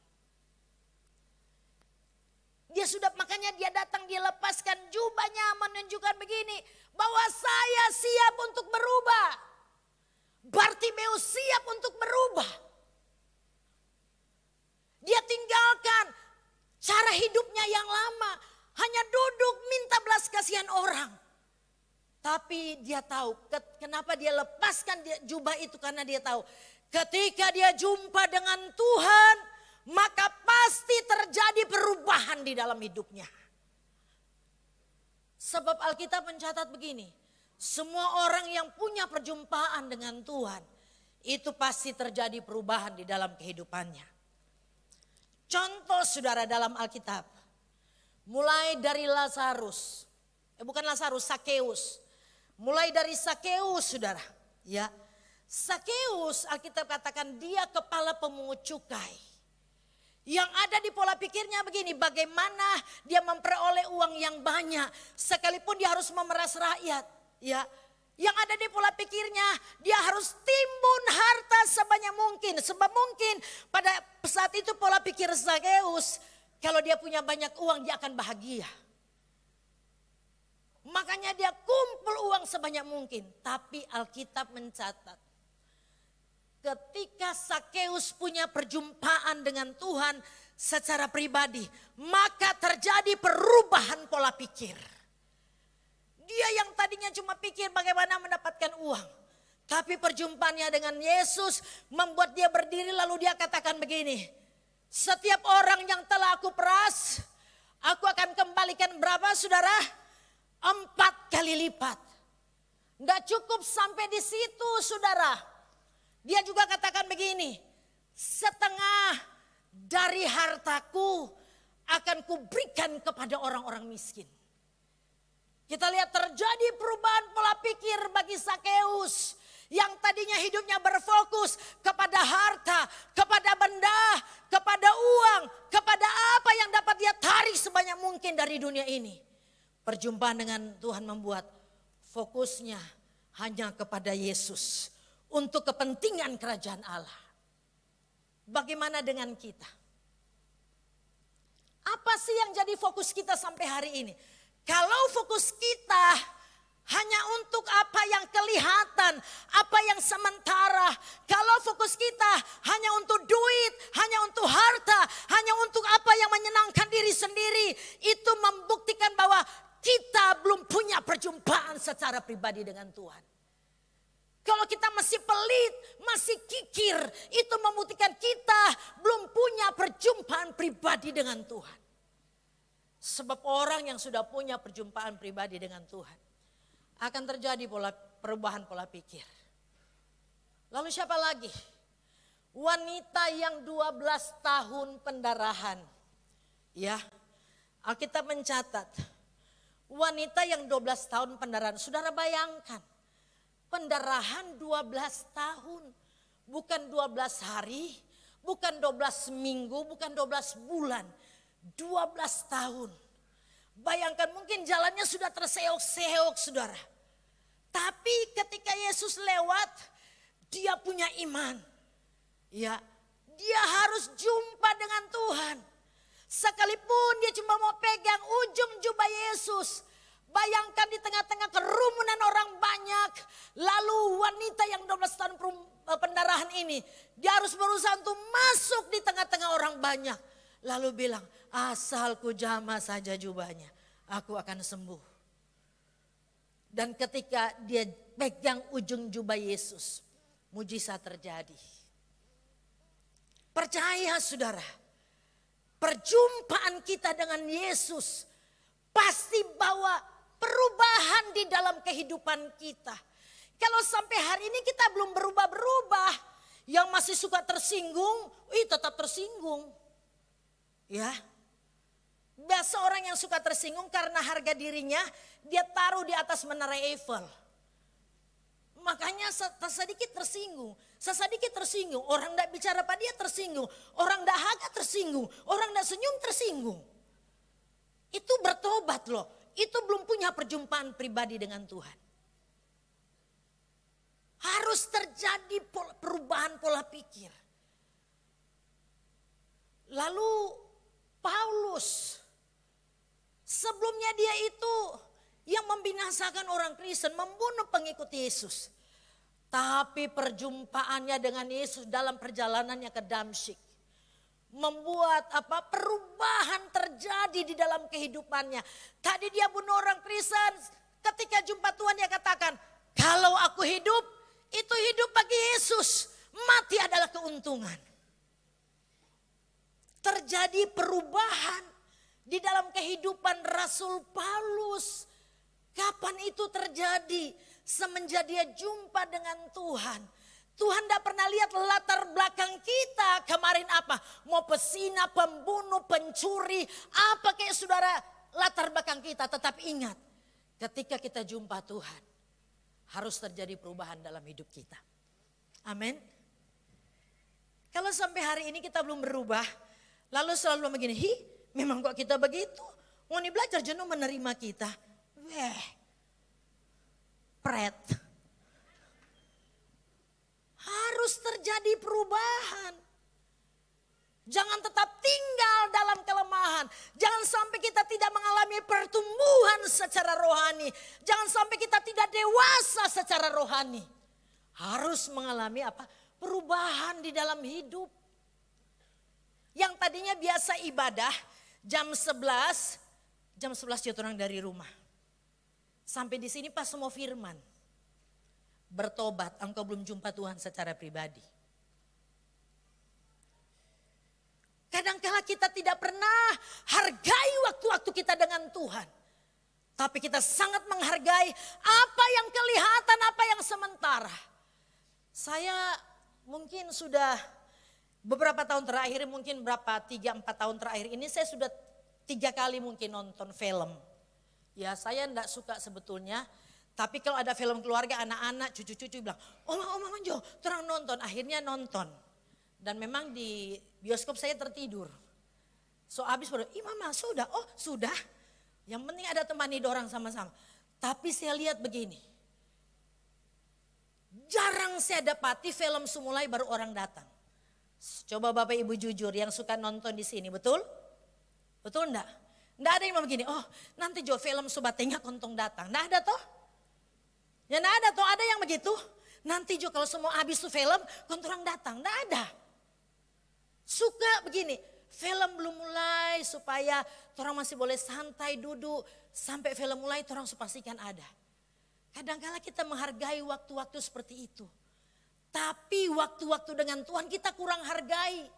C: Dia sudah, makanya dia datang, dia lepaskan jubahnya menunjukkan begini, bahwa saya siap untuk berubah. Bartimeus siap untuk berubah. Dia tinggalkan cara hidupnya yang lama, hanya duduk minta belas kasihan orang. Tapi dia tahu kenapa dia lepaskan jubah itu, karena dia tahu ketika dia jumpa dengan Tuhan, maka pasti terjadi perubahan di dalam hidupnya. Sebab Alkitab mencatat begini, semua orang yang punya perjumpaan dengan Tuhan, itu pasti terjadi perubahan di dalam kehidupannya. Contoh saudara dalam Alkitab, mulai dari Sakeus. Mulai dari Sakeus saudara, ya. Sakeus, Alkitab katakan dia kepala pemungut cukai. Yang ada di pola pikirnya begini, bagaimana dia memperoleh uang yang banyak sekalipun dia harus memeras rakyat, ya. Yang ada di pola pikirnya, dia harus timbun harta sebanyak mungkin. Sebab mungkin pada saat itu pola pikir Sakeus, kalau dia punya banyak uang dia akan bahagia. Makanya dia kumpul uang sebanyak mungkin. Tapi Alkitab mencatat, ketika Sakeus punya perjumpaan dengan Tuhan secara pribadi, maka terjadi perubahan pola pikir. Dia yang tadinya cuma pikir bagaimana mendapatkan uang. Tapi perjumpaannya dengan Yesus membuat dia berdiri lalu dia katakan begini. Setiap orang yang telah aku peras, aku akan kembalikan berapa saudara? 4 kali lipat. Nggak cukup sampai di situ saudara. Dia juga katakan begini. Setengah dari hartaku akan kuberikan kepada orang-orang miskin. Kita lihat terjadi perubahan pola pikir bagi Sakeus. Yang tadinya hidupnya berfokus kepada harta, kepada benda, kepada uang, kepada apa yang dapat dia tarik sebanyak mungkin dari dunia ini. Perjumpaan dengan Tuhan membuat fokusnya hanya kepada Yesus. Untuk kepentingan kerajaan Allah. Bagaimana dengan kita? Apa sih yang jadi fokus kita sampai hari ini? Kalau fokus kita hanya untuk apa yang kelihatan, apa yang sementara. Kalau fokus kita hanya untuk duit, hanya untuk harta, hanya untuk apa yang menyenangkan diri sendiri. Itu membuktikan bahwa kita belum punya perjumpaan secara pribadi dengan Tuhan. Kalau kita masih pelit, masih kikir, itu membuktikan kita belum punya perjumpaan pribadi dengan Tuhan. Sebab orang yang sudah punya perjumpaan pribadi dengan Tuhan, akan terjadi perubahan pola pikir. Lalu siapa lagi? Wanita yang 12 tahun pendarahan. Ya, Alkitab mencatat, wanita yang 12 tahun pendarahan. Saudara bayangkan. Pendarahan 12 tahun, bukan 12 hari, bukan 12 minggu, bukan 12 bulan, 12 tahun. Bayangkan mungkin jalannya sudah terseok-seok saudara. Tapi ketika Yesus lewat, dia punya iman. Ya, dia harus jumpa dengan Tuhan. Sekalipun dia cuma mau pegang ujung jubah Yesus. Bayangkan di tengah-tengah kerumunan orang banyak. Lalu wanita yang 12 tahun pendarahan ini. Dia harus berusaha untuk masuk di tengah-tengah orang banyak. Lalu bilang, asal ku jamah saja jubahnya, aku akan sembuh. Dan ketika dia pegang ujung jubah Yesus, mujizat terjadi. Percaya saudara, perjumpaan kita dengan Yesus pasti bawa perubahan di dalam kehidupan kita. Kalau sampai hari ini kita belum berubah-berubah, yang masih suka tersinggung, tetap tersinggung. Ya, biasa orang yang suka tersinggung karena harga dirinya dia taruh di atas menara Eiffel. Makanya sedikit tersinggung, sesedikit tersinggung. Orang tidak bicara pada dia tersinggung, orang tidak haga tersinggung, orang tidak senyum tersinggung. Itu bertobat loh, itu belum punya perjumpaan pribadi dengan Tuhan. Harus terjadi perubahan pola pikir. Lalu Paulus, sebelumnya dia itu yang membinasakan orang Kristen, membunuh pengikut Yesus. Tapi perjumpaannya dengan Yesus dalam perjalanannya ke Damsyik membuat perubahan terjadi di dalam kehidupannya. Tadi dia bunuh orang Kristen, ketika jumpa Tuhan dia katakan, kalau aku hidup, itu hidup bagi Yesus, mati adalah keuntungan. Terjadi perubahan di dalam kehidupan Rasul Paulus. Kapan itu terjadi? Semenjak dia jumpa dengan Tuhan. Tuhan tidak pernah lihat latar belakang kita kemarin apa. Mau pesina, pembunuh, pencuri. Apa kayak saudara latar belakang kita. Tetap ingat ketika kita jumpa Tuhan. Harus terjadi perubahan dalam hidup kita. Amin. Kalau sampai hari ini kita belum berubah, lalu selalu begini, memang kok kita begitu? Mau belajar jenuh menerima kita. Pret. Harus terjadi perubahan. Jangan tetap tinggal dalam kelemahan. Jangan sampai kita tidak mengalami pertumbuhan secara rohani. Jangan sampai kita tidak dewasa secara rohani. Harus mengalami apa? Perubahan di dalam hidup. Yang tadinya biasa ibadah jam 11 dia orang dari rumah. Sampai di sini pas semua firman. Bertobat, engkau belum jumpa Tuhan secara pribadi. Kadangkala kita tidak pernah hargai waktu-waktu kita dengan Tuhan. Tapi kita sangat menghargai apa yang kelihatan, apa yang sementara. Saya mungkin sudah beberapa tahun terakhir, mungkin berapa 3-4 tahun terakhir ini saya sudah 3 kali mungkin nonton film. Ya saya enggak suka sebetulnya. Tapi kalau ada film keluarga anak-anak, cucu-cucu bilang, Oma Jo, terang nonton. Akhirnya nonton. Dan memang di bioskop saya tertidur. So habis baru, mama sudah, sudah. Yang penting ada temani dorang sama-sama. Tapi saya lihat begini. Jarang saya dapati film semulai baru orang datang. Coba Bapak Ibu jujur yang suka nonton di sini, betul? Betul enggak? Enggak ada yang mau begini, nanti Jo film subatenya kontong datang. Enggak ada toh? Ya enggak ada toh, ada yang begitu. Nanti Jo kalau semua habis tuh film, kontong datang. Enggak ada. Suka begini, film belum mulai supaya orang masih boleh santai duduk. Sampai film mulai orang pastikan ada. Kadang-kala kita menghargai waktu-waktu seperti itu. Tapi waktu-waktu dengan Tuhan kita kurang hargai.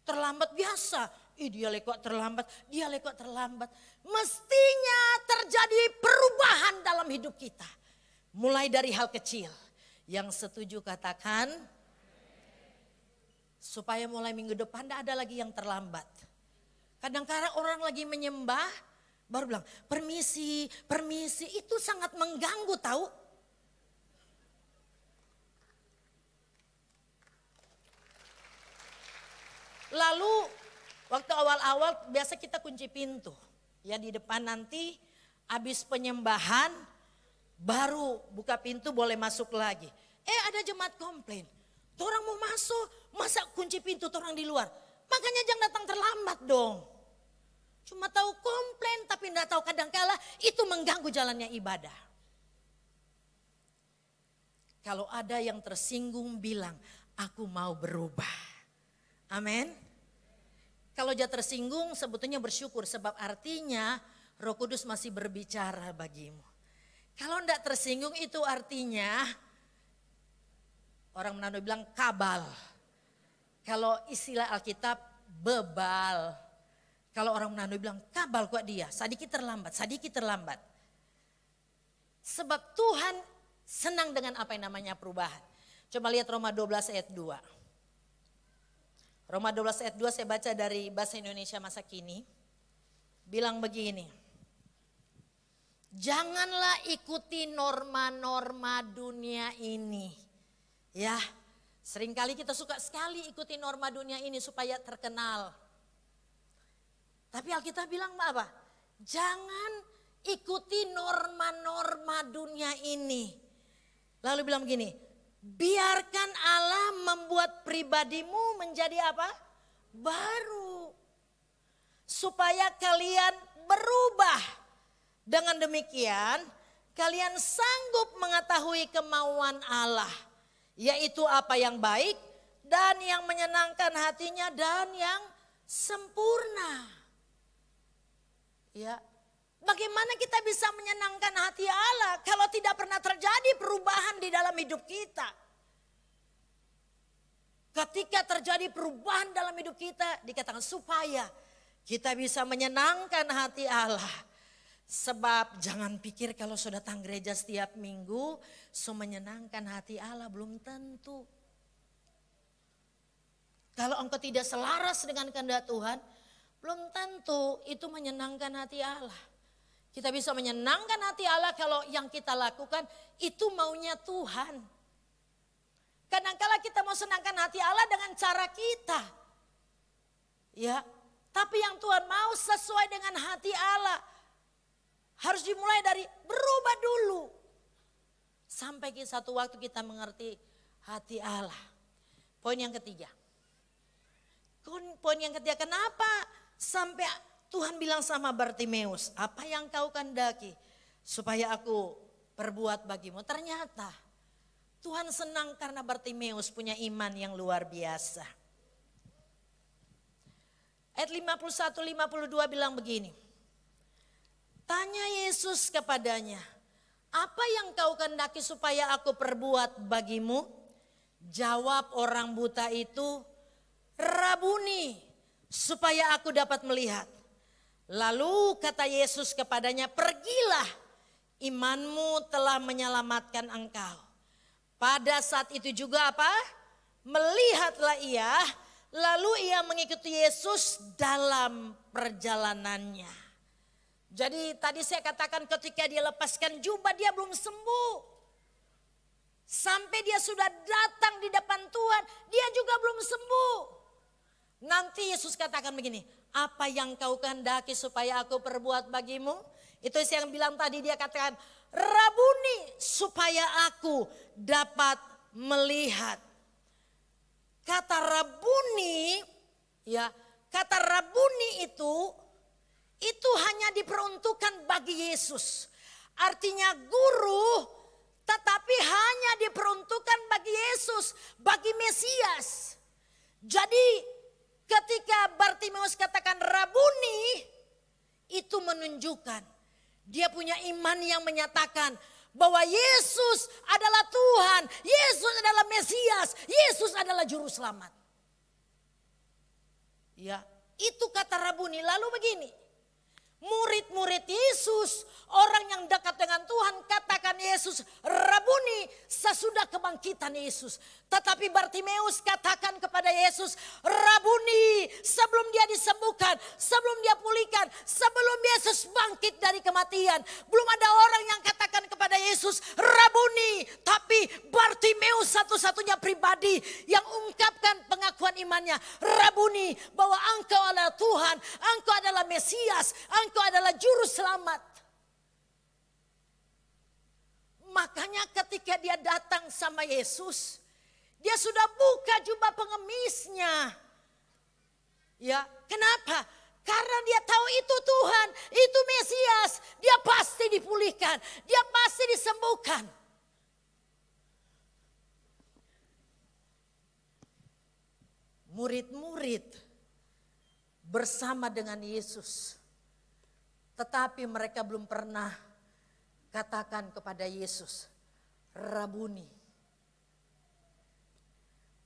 C: Terlambat biasa. Dia kok terlambat, dia kok terlambat. Mestinya terjadi perubahan dalam hidup kita. Mulai dari hal kecil. Yang setuju katakan. Supaya mulai minggu depan tidak ada lagi yang terlambat. Kadang-kadang orang lagi menyembah. Baru bilang permisi, itu sangat mengganggu tahu. Lalu waktu awal-awal biasa kita kunci pintu. Ya di depan nanti habis penyembahan baru buka pintu boleh masuk lagi. Ada jemaat komplain. Orang mau masuk, masa kunci pintu orang di luar. Makanya jangan datang terlambat dong. Cuma tahu komplain tapi enggak tahu kadangkala itu mengganggu jalannya ibadah. Kalau ada yang tersinggung bilang, aku mau berubah. Amin. Kalau dia tersinggung sebetulnya bersyukur sebab artinya Roh Kudus masih berbicara bagimu. Kalau enggak tersinggung itu artinya orang Manado bilang kabal. Kalau istilah Alkitab bebal. Kalau orang Manado bilang kabal kok dia, sedikit terlambat. Sebab Tuhan senang dengan apa yang namanya perubahan. Coba lihat Roma 12 ayat 2. Roma 12 ayat 2 saya baca dari bahasa Indonesia masa kini. Bilang begini. Janganlah ikuti norma-norma dunia ini. Ya, seringkali kita suka sekali ikuti norma dunia ini supaya terkenal. Tapi Alkitab bilang apa? Jangan ikuti norma-norma dunia ini. Lalu bilang begini, biarkan Allah membuat pribadimu menjadi apa? Baru. Supaya kalian berubah. Dengan demikian, kalian sanggup mengetahui kemauan Allah. Yaitu apa yang baik dan yang menyenangkan hatinya dan yang sempurna. Ya, bagaimana kita bisa menyenangkan hati Allah kalau tidak pernah terjadi perubahan di dalam hidup kita? Ketika terjadi perubahan dalam hidup kita, dikatakan supaya kita bisa menyenangkan hati Allah. Sebab jangan pikir kalau sudah datang gereja setiap minggu, so menyenangkan hati Allah, belum tentu. Kalau engkau tidak selaras dengan kehendak Tuhan, belum tentu itu menyenangkan hati Allah. Kita bisa menyenangkan hati Allah kalau yang kita lakukan itu maunya Tuhan. Kadangkala kita mau senangkan hati Allah dengan cara kita. Ya, tapi yang Tuhan mau sesuai dengan hati Allah. Harus dimulai dari berubah dulu. Sampai satu waktu kita mengerti hati Allah. Poin yang ketiga. Poin yang ketiga, kenapa sampai Tuhan bilang sama Bartimeus, apa yang kau kehendaki supaya aku perbuat bagimu. Ternyata Tuhan senang karena Bartimeus punya iman yang luar biasa. Ayat 51-52 bilang begini. Tanya Yesus kepadanya, apa yang kau kehendaki supaya aku perbuat bagimu? Jawab orang buta itu, Rabuni, supaya aku dapat melihat. Lalu kata Yesus kepadanya, pergilah, imanmu telah menyelamatkan engkau. Pada saat itu juga apa? Melihatlah ia, lalu ia mengikuti Yesus dalam perjalanannya. Jadi tadi saya katakan ketika dia lepaskan jubah dia belum sembuh. Sampai dia sudah datang di depan Tuhan, dia juga belum sembuh. Nanti Yesus katakan begini, apa yang kau kehendaki supaya aku perbuat bagimu? Itu yang bilang tadi, dia katakan, Rabuni, supaya aku dapat melihat. Kata Rabuni, ya, kata Rabuni itu hanya diperuntukkan bagi Yesus. Artinya guru, tetapi hanya diperuntukkan bagi Yesus, bagi Mesias. Jadi ketika Bartimeus katakan Rabuni, itu menunjukkan dia punya iman yang menyatakan bahwa Yesus adalah Tuhan, Yesus adalah Mesias, Yesus adalah Juru Selamat. Ya, itu kata Rabuni. Lalu begini, murid-murid Yesus, orang yang dekat dengan Tuhan katakan Yesus Rabuni sesudah kebangkitan Yesus. Tetapi Bartimeus katakan kepada Yesus Rabuni sebelum dia disembuhkan, sebelum dia pulihkan, sebelum Yesus bangkit dari kematian. Belum ada orang yang katakan kepada Yesus Rabuni. Tapi Bartimeus satu-satunya pribadi yang ungkapkan pengakuan imannya. Rabuni, bahwa engkau adalah Tuhan, engkau adalah Mesias, engkau adalah Juru Selamat. Makanya ketika dia datang sama Yesus, dia sudah buka jubah pengemisnya. Ya, kenapa? Karena dia tahu itu Tuhan, itu Mesias. Dia pasti dipulihkan, dia pasti disembuhkan. Murid-murid bersama dengan Yesus. Tetapi mereka belum pernah katakan kepada Yesus, Rabuni.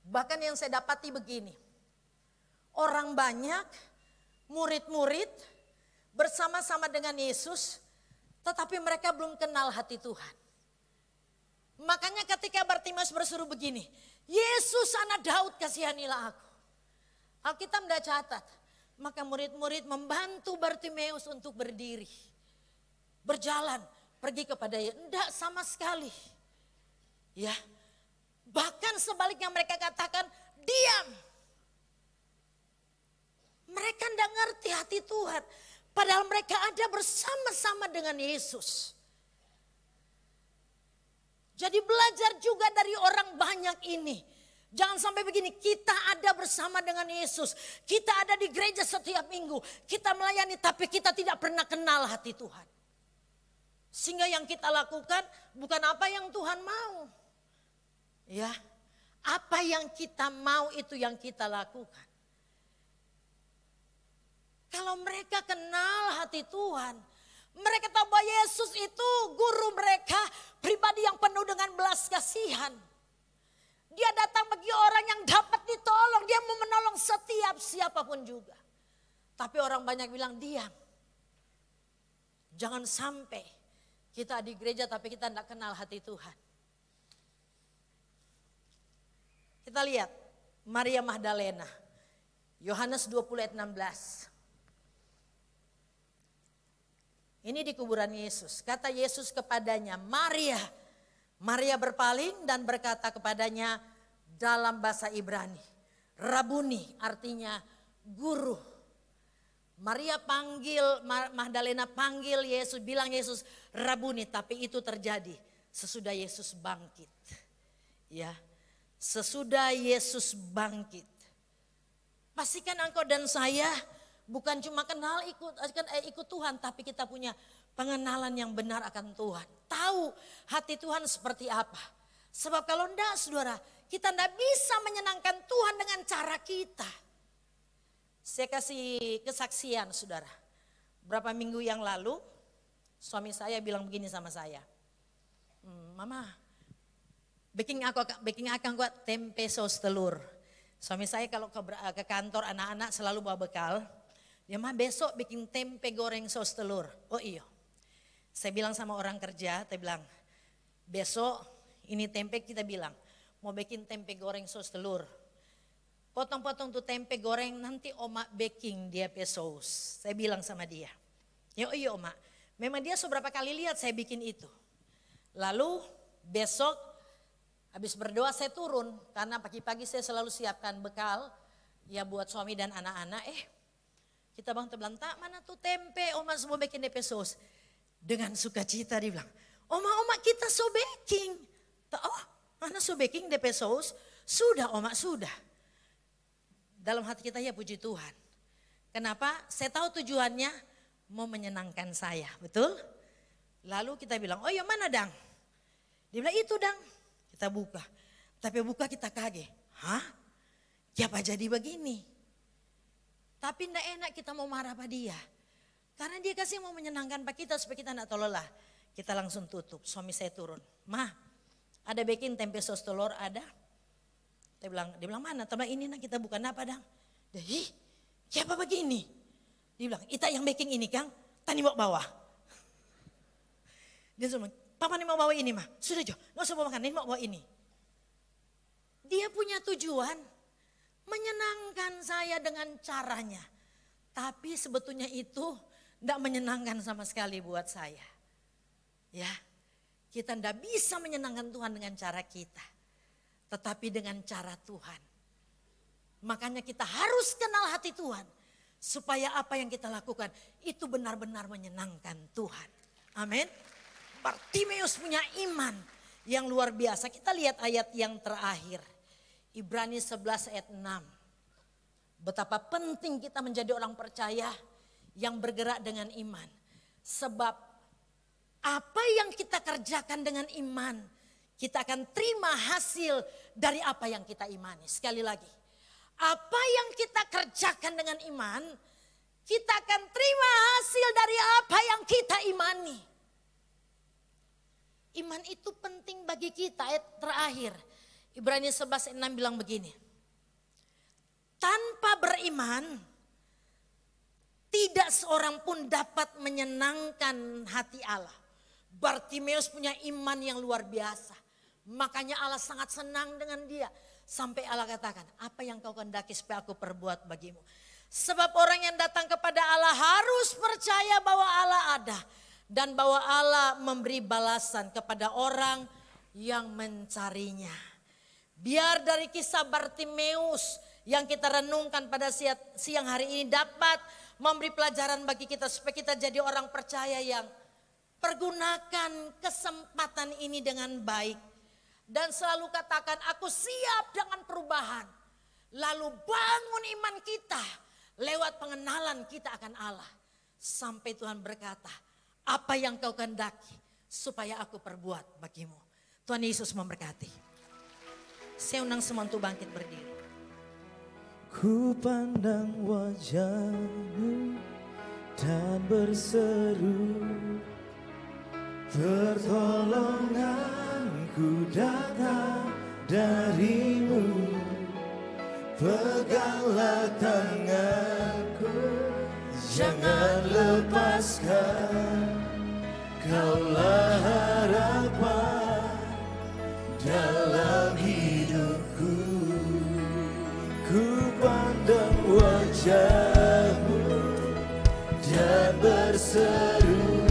C: Bahkan yang saya dapati begini, orang banyak, murid-murid bersama-sama dengan Yesus, tetapi mereka belum kenal hati Tuhan. Makanya ketika Bartimeus berseru begini, Yesus anak Daud kasihanilah aku. Alkitab tidak catat, maka murid-murid membantu Bartimeus untuk berdiri. Berjalan, pergi kepada Yesus. Tidak sama sekali. Ya, bahkan sebaliknya mereka katakan, diam. Mereka tidak ngerti hati Tuhan. Padahal mereka ada bersama-sama dengan Yesus. Jadi belajar juga dari orang banyak ini. Jangan sampai begini, kita ada bersama dengan Yesus. Kita ada di gereja setiap minggu. Kita melayani tapi kita tidak pernah kenal hati Tuhan. Sehingga yang kita lakukan bukan apa yang Tuhan mau. Ya, apa yang kita mau itu yang kita lakukan. Kalau mereka kenal hati Tuhan, mereka tahu bahwa Yesus itu guru mereka, pribadi yang penuh dengan belas kasihan. Dia datang bagi orang yang dapat ditolong, dia mau menolong setiap siapapun juga. Tapi orang banyak bilang diam. Jangan sampai kita di gereja tapi kita tidak kenal hati Tuhan. Kita lihat Maria Magdalena, Yohanes 20 ayat 16. Ini di kuburan Yesus. Kata Yesus kepadanya, Maria. Maria berpaling dan berkata kepadanya, dalam bahasa Ibrani. Rabuni artinya guru. Maria panggil, Magdalena panggil Yesus, bilang Yesus Rabuni. Tapi itu terjadi sesudah Yesus bangkit. Ya, sesudah Yesus bangkit. Pastikan engkau dan saya bukan cuma kenal ikut Tuhan, tapi kita punya pengenalan yang benar akan Tuhan. Tahu hati Tuhan seperti apa. Sebab kalau enggak saudara, kita enggak bisa menyenangkan Tuhan dengan cara kita. Saya kasih kesaksian saudara. Berapa minggu yang lalu, suami saya bilang begini sama saya. Mama, baking akan buat tempe saus telur. Suami saya kalau ke kantor anak-anak selalu bawa bekal. Ya mah besok bikin tempe goreng saus telur. Oh iya. Saya bilang sama orang kerja, saya bilang besok ini tempe kita bilang mau bikin tempe goreng saus telur. Potong-potong tuh tempe goreng nanti oma baking dia pe saus. Saya bilang sama dia. Ya iya oma, memang dia seberapa kali lihat saya bikin itu. Lalu besok habis berdoa saya turun karena pagi-pagi saya selalu siapkan bekal ya buat suami dan anak-anak. Kita bang bilang tak mana tuh tempe oma semua bikin DP saus. Dengan sukacita dia bilang, oma kita so baking. Oh mana so baking DP saus? Sudah oma sudah. Dalam hati kita ya puji Tuhan. Kenapa? Saya tahu tujuannya mau menyenangkan saya, betul? Lalu kita bilang, oh ya mana dang? Dia bilang itu dang. Kita buka, tapi buka kita kaget. Hah? Siapa jadi begini? Tapi enggak enak kita mau marah pada dia. Karena dia kasih mau menyenangkan pak kita supaya kita enggak terlelah. Kita langsung tutup, suami saya turun. Mah, ada bikin tempe saus telur ada? Dia bilang mana? Teman ini nak kita bukan apa dang? Ih, siapa begini? Dia bilang, kita yang baking ini Kang, tani mau bawa. Dia bilang, Papa nih mau bawa ini mah, sudah Jo, gak usah bawa makan, ini mau bawa ini. Dia punya tujuan menyenangkan saya dengan caranya. Tapi sebetulnya itu tidak menyenangkan sama sekali buat saya. Ya, kita tidak bisa menyenangkan Tuhan dengan cara kita. Tetapi dengan cara Tuhan. Makanya kita harus kenal hati Tuhan. Supaya apa yang kita lakukan itu benar-benar menyenangkan Tuhan. Amin. Bartimeus punya iman yang luar biasa. Kita lihat ayat yang terakhir. Ibrani 11 ayat 6. Betapa penting kita menjadi orang percaya yang bergerak dengan iman. Sebab apa yang kita kerjakan dengan iman, kita akan terima hasil dari apa yang kita imani. Sekali lagi, apa yang kita kerjakan dengan iman, kita akan terima hasil dari apa yang kita imani. Iman itu penting bagi kita. Ayat terakhir Ibrani 11:6 bilang begini. Tanpa beriman tidak seorang pun dapat menyenangkan hati Allah. Bartimeus punya iman yang luar biasa. Makanya Allah sangat senang dengan dia. Sampai Allah katakan, apa yang kau kehendaki supaya aku perbuat bagimu. Sebab orang yang datang kepada Allah harus percaya bahwa Allah ada. Dan bahwa Allah memberi balasan kepada orang yang mencarinya. Biar dari kisah Bartimeus yang kita renungkan pada siang hari ini dapat memberi pelajaran bagi kita. Supaya kita jadi orang percaya yang pergunakan kesempatan ini dengan baik. Dan selalu katakan aku siap dengan perubahan. Lalu bangun iman kita lewat pengenalan kita akan Allah. Sampai Tuhan berkata, apa yang kau kehendaki supaya aku perbuat bagimu. Tuhan Yesus memberkati. Saya undang semua untuk bangkit berdiri.
B: Ku pandang wajahmu dan berseru, pertolonganku datang darimu. Peganglah tanganku, jangan lepaskan. Kaulah harapan dalam hidupku. Ku pandang wajahmu dan berseru,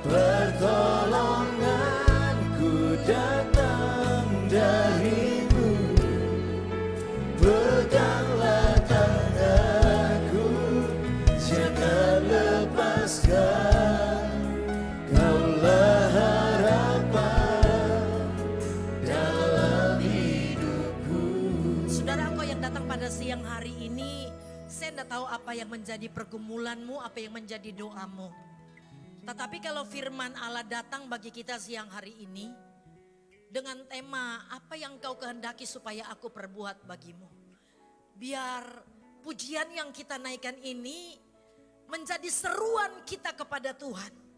B: pertolonganku datang dari
C: datang pada siang hari ini, saya tidak tahu apa yang menjadi pergumulanmu, apa yang menjadi doamu. Tetapi kalau firman Allah datang bagi kita siang hari ini, dengan tema apa yang kau kehendaki supaya aku perbuat bagimu. Biar pujian yang kita naikkan ini menjadi seruan kita kepada Tuhan.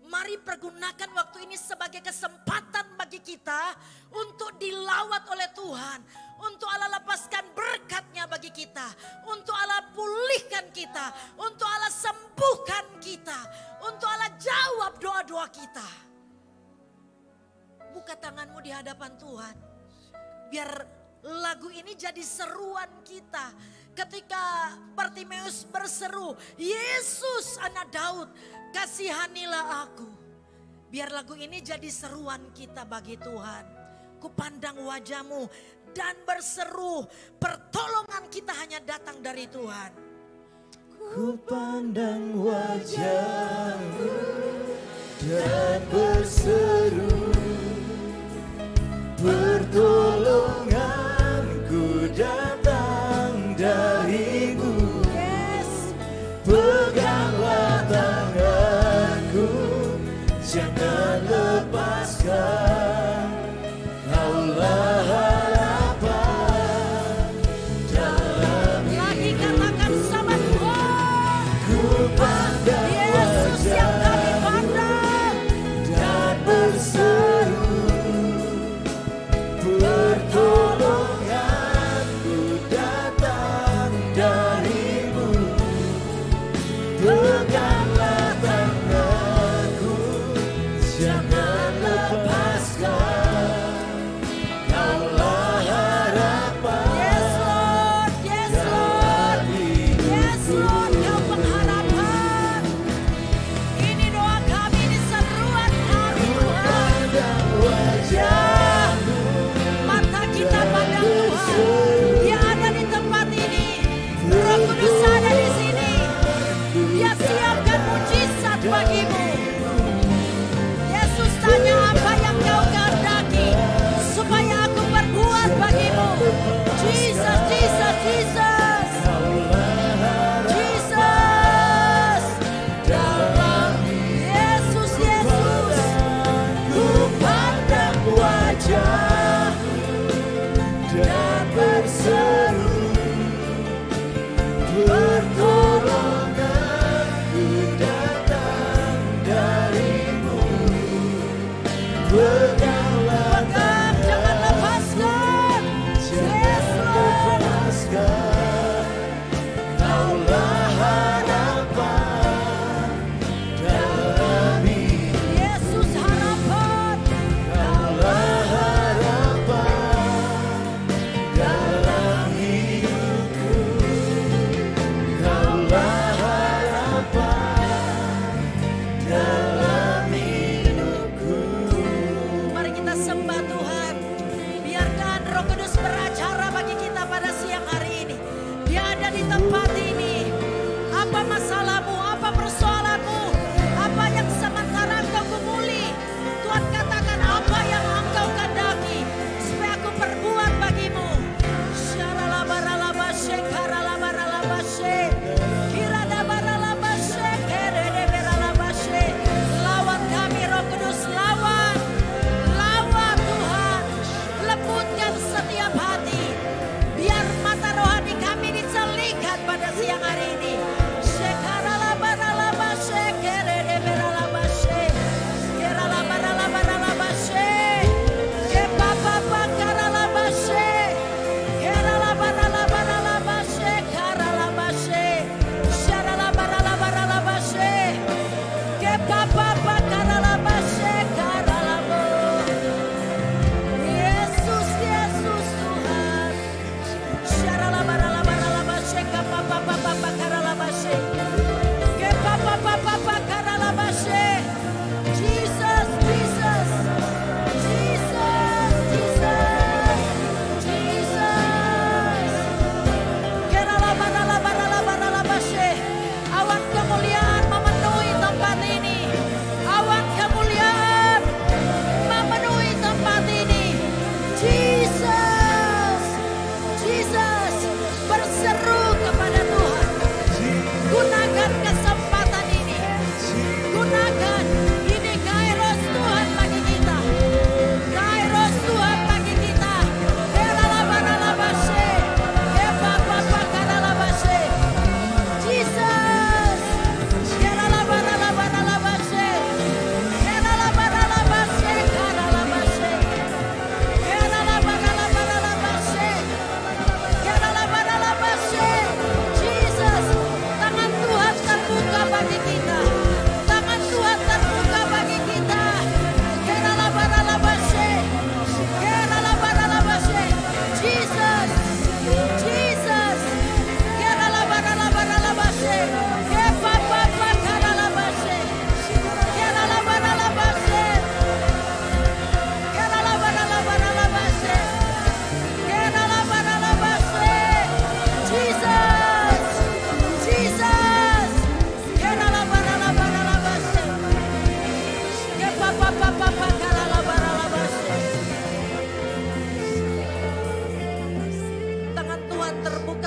C: Mari pergunakan waktu ini sebagai kesempatan bagi kita untuk dilawat oleh Tuhan. Untuk Allah lepaskan berkat-Nya bagi kita. Untuk Allah pulihkan kita. Untuk Allah sembuhkan kita. Untuk Allah jawab doa-doa kita. Buka tanganmu di hadapan Tuhan. Biar lagu ini jadi seruan kita. Ketika Bartimeus berseru, Yesus anak Daud, kasihanilah aku. Biar lagu ini jadi seruan kita bagi Tuhan. Kupandang wajah-Mu dan berseru, pertolongan kita hanya datang dari Tuhan.
B: Kupandang wajah-Mu dan berseru, pertolonganku datang dari-Mu.
C: Yes.
B: Peganglah tanganku, jangan lepaskan. Kaulah harapan dalam
C: Lagi katakan sama Tuhan.
B: ku pandang
C: Yesus yang kami
B: wajah-Mu
C: pandang.
B: dan berseru, pertolonganku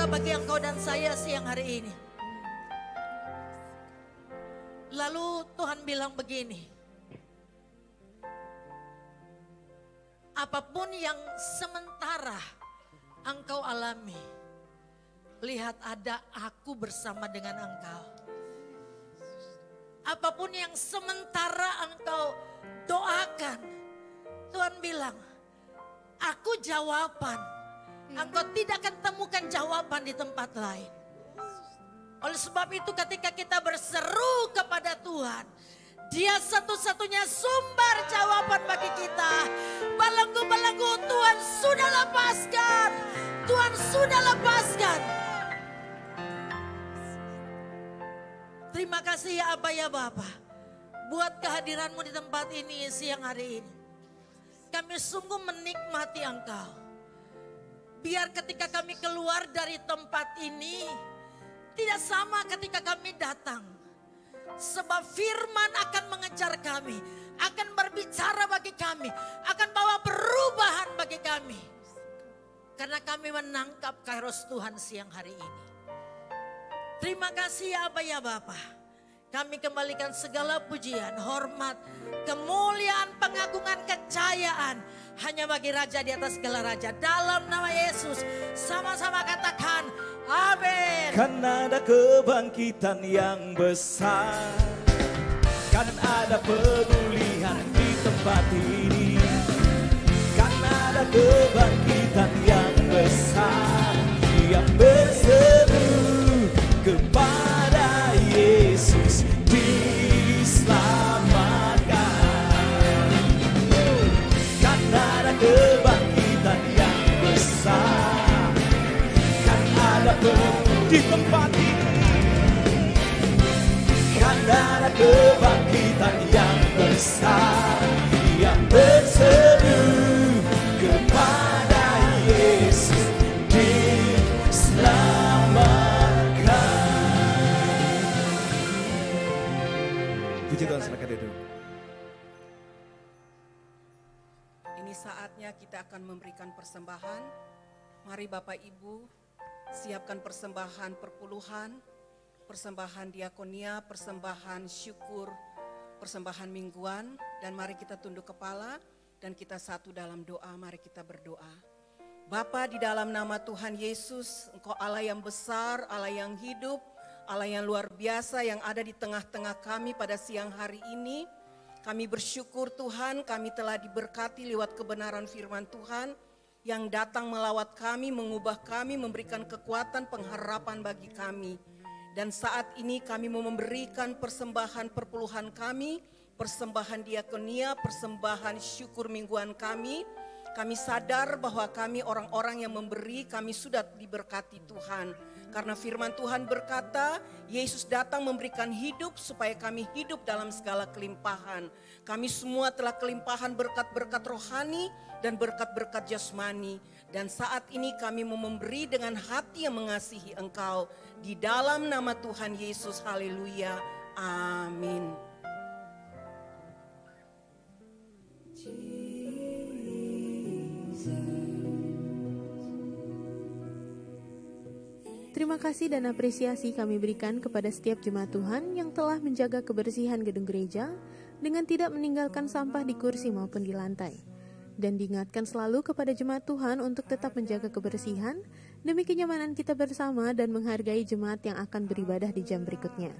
C: berkata bagi engkau dan saya siang hari ini. Lalu Tuhan bilang begini, apapun yang sementara engkau alami, lihat ada aku bersama dengan engkau. Apapun yang sementara engkau doakan, Tuhan bilang, aku jawaban. Engkau tidak akan temukan jawaban di tempat lain. Oleh sebab itu ketika kita berseru kepada Tuhan, Dia satu-satunya sumber jawaban bagi kita. Belenggu-belenggu Tuhan sudah lepaskan. Tuhan sudah lepaskan. Terima kasih ya Abah ya Bapa, buat kehadiranmu di tempat ini siang hari ini. Kami sungguh menikmati Engkau. Biar ketika kami keluar dari tempat ini, tidak sama ketika kami datang. Sebab firman akan mengejar kami, akan berbicara bagi kami, akan bawa perubahan bagi kami. Karena kami menangkap kairos Tuhan siang hari ini. Terima kasih ya Abah ya Bapa. Kami kembalikan segala pujian, hormat, kemuliaan, pengagungan, kejayaan hanya bagi Raja di atas segala raja. Dalam nama Yesus sama-sama katakan amin.
B: Kan ada kebangkitan yang besar, kan ada pemulihan di tempat ini. Kan ada kebangkitan yang besar, yang berseru kepada Yesus diselamatkan. Kan ada kebangkitan yang besar, kan ada di tempat ini. Kan ada kebangkitan yang besar, yang berseru kepada Yesus diselamatkan. Puji Tuhan, silakan duduk.
D: Ini saatnya kita akan memberikan persembahan. Mari Bapak Ibu siapkan persembahan perpuluhan, persembahan diakonia, persembahan syukur, persembahan mingguan. Dan mari kita tunduk kepala dan kita satu dalam doa. Mari kita berdoa. Bapa, di dalam nama Tuhan Yesus, Engkau Allah yang besar, Allah yang hidup, Allah yang luar biasa yang ada di tengah-tengah kami pada siang hari ini. Kami bersyukur Tuhan, kami telah diberkati lewat kebenaran firman Tuhan yang datang melawat kami, mengubah kami, memberikan kekuatan, pengharapan bagi kami. Dan saat ini kami mau memberikan persembahan perpuluhan kami, persembahan diakonia, persembahan syukur mingguan kami. Kami sadar bahwa kami orang-orang yang memberi, kami sudah diberkati Tuhan. Karena firman Tuhan berkata, Yesus datang memberikan hidup supaya kami hidup dalam segala kelimpahan. Kami semua telah kelimpahan berkat-berkat rohani dan berkat-berkat jasmani. Dan saat ini kami mau memberi dengan hati yang mengasihi Engkau. Di dalam nama Tuhan Yesus, haleluya, amin.
E: Terima kasih dan apresiasi kami berikan kepada setiap jemaat Tuhan yang telah menjaga kebersihan gedung gereja dengan tidak meninggalkan sampah di kursi maupun di lantai. Dan diingatkan selalu kepada jemaat Tuhan untuk tetap menjaga kebersihan demi kenyamanan kita bersama dan menghargai jemaat yang akan beribadah di jam berikutnya.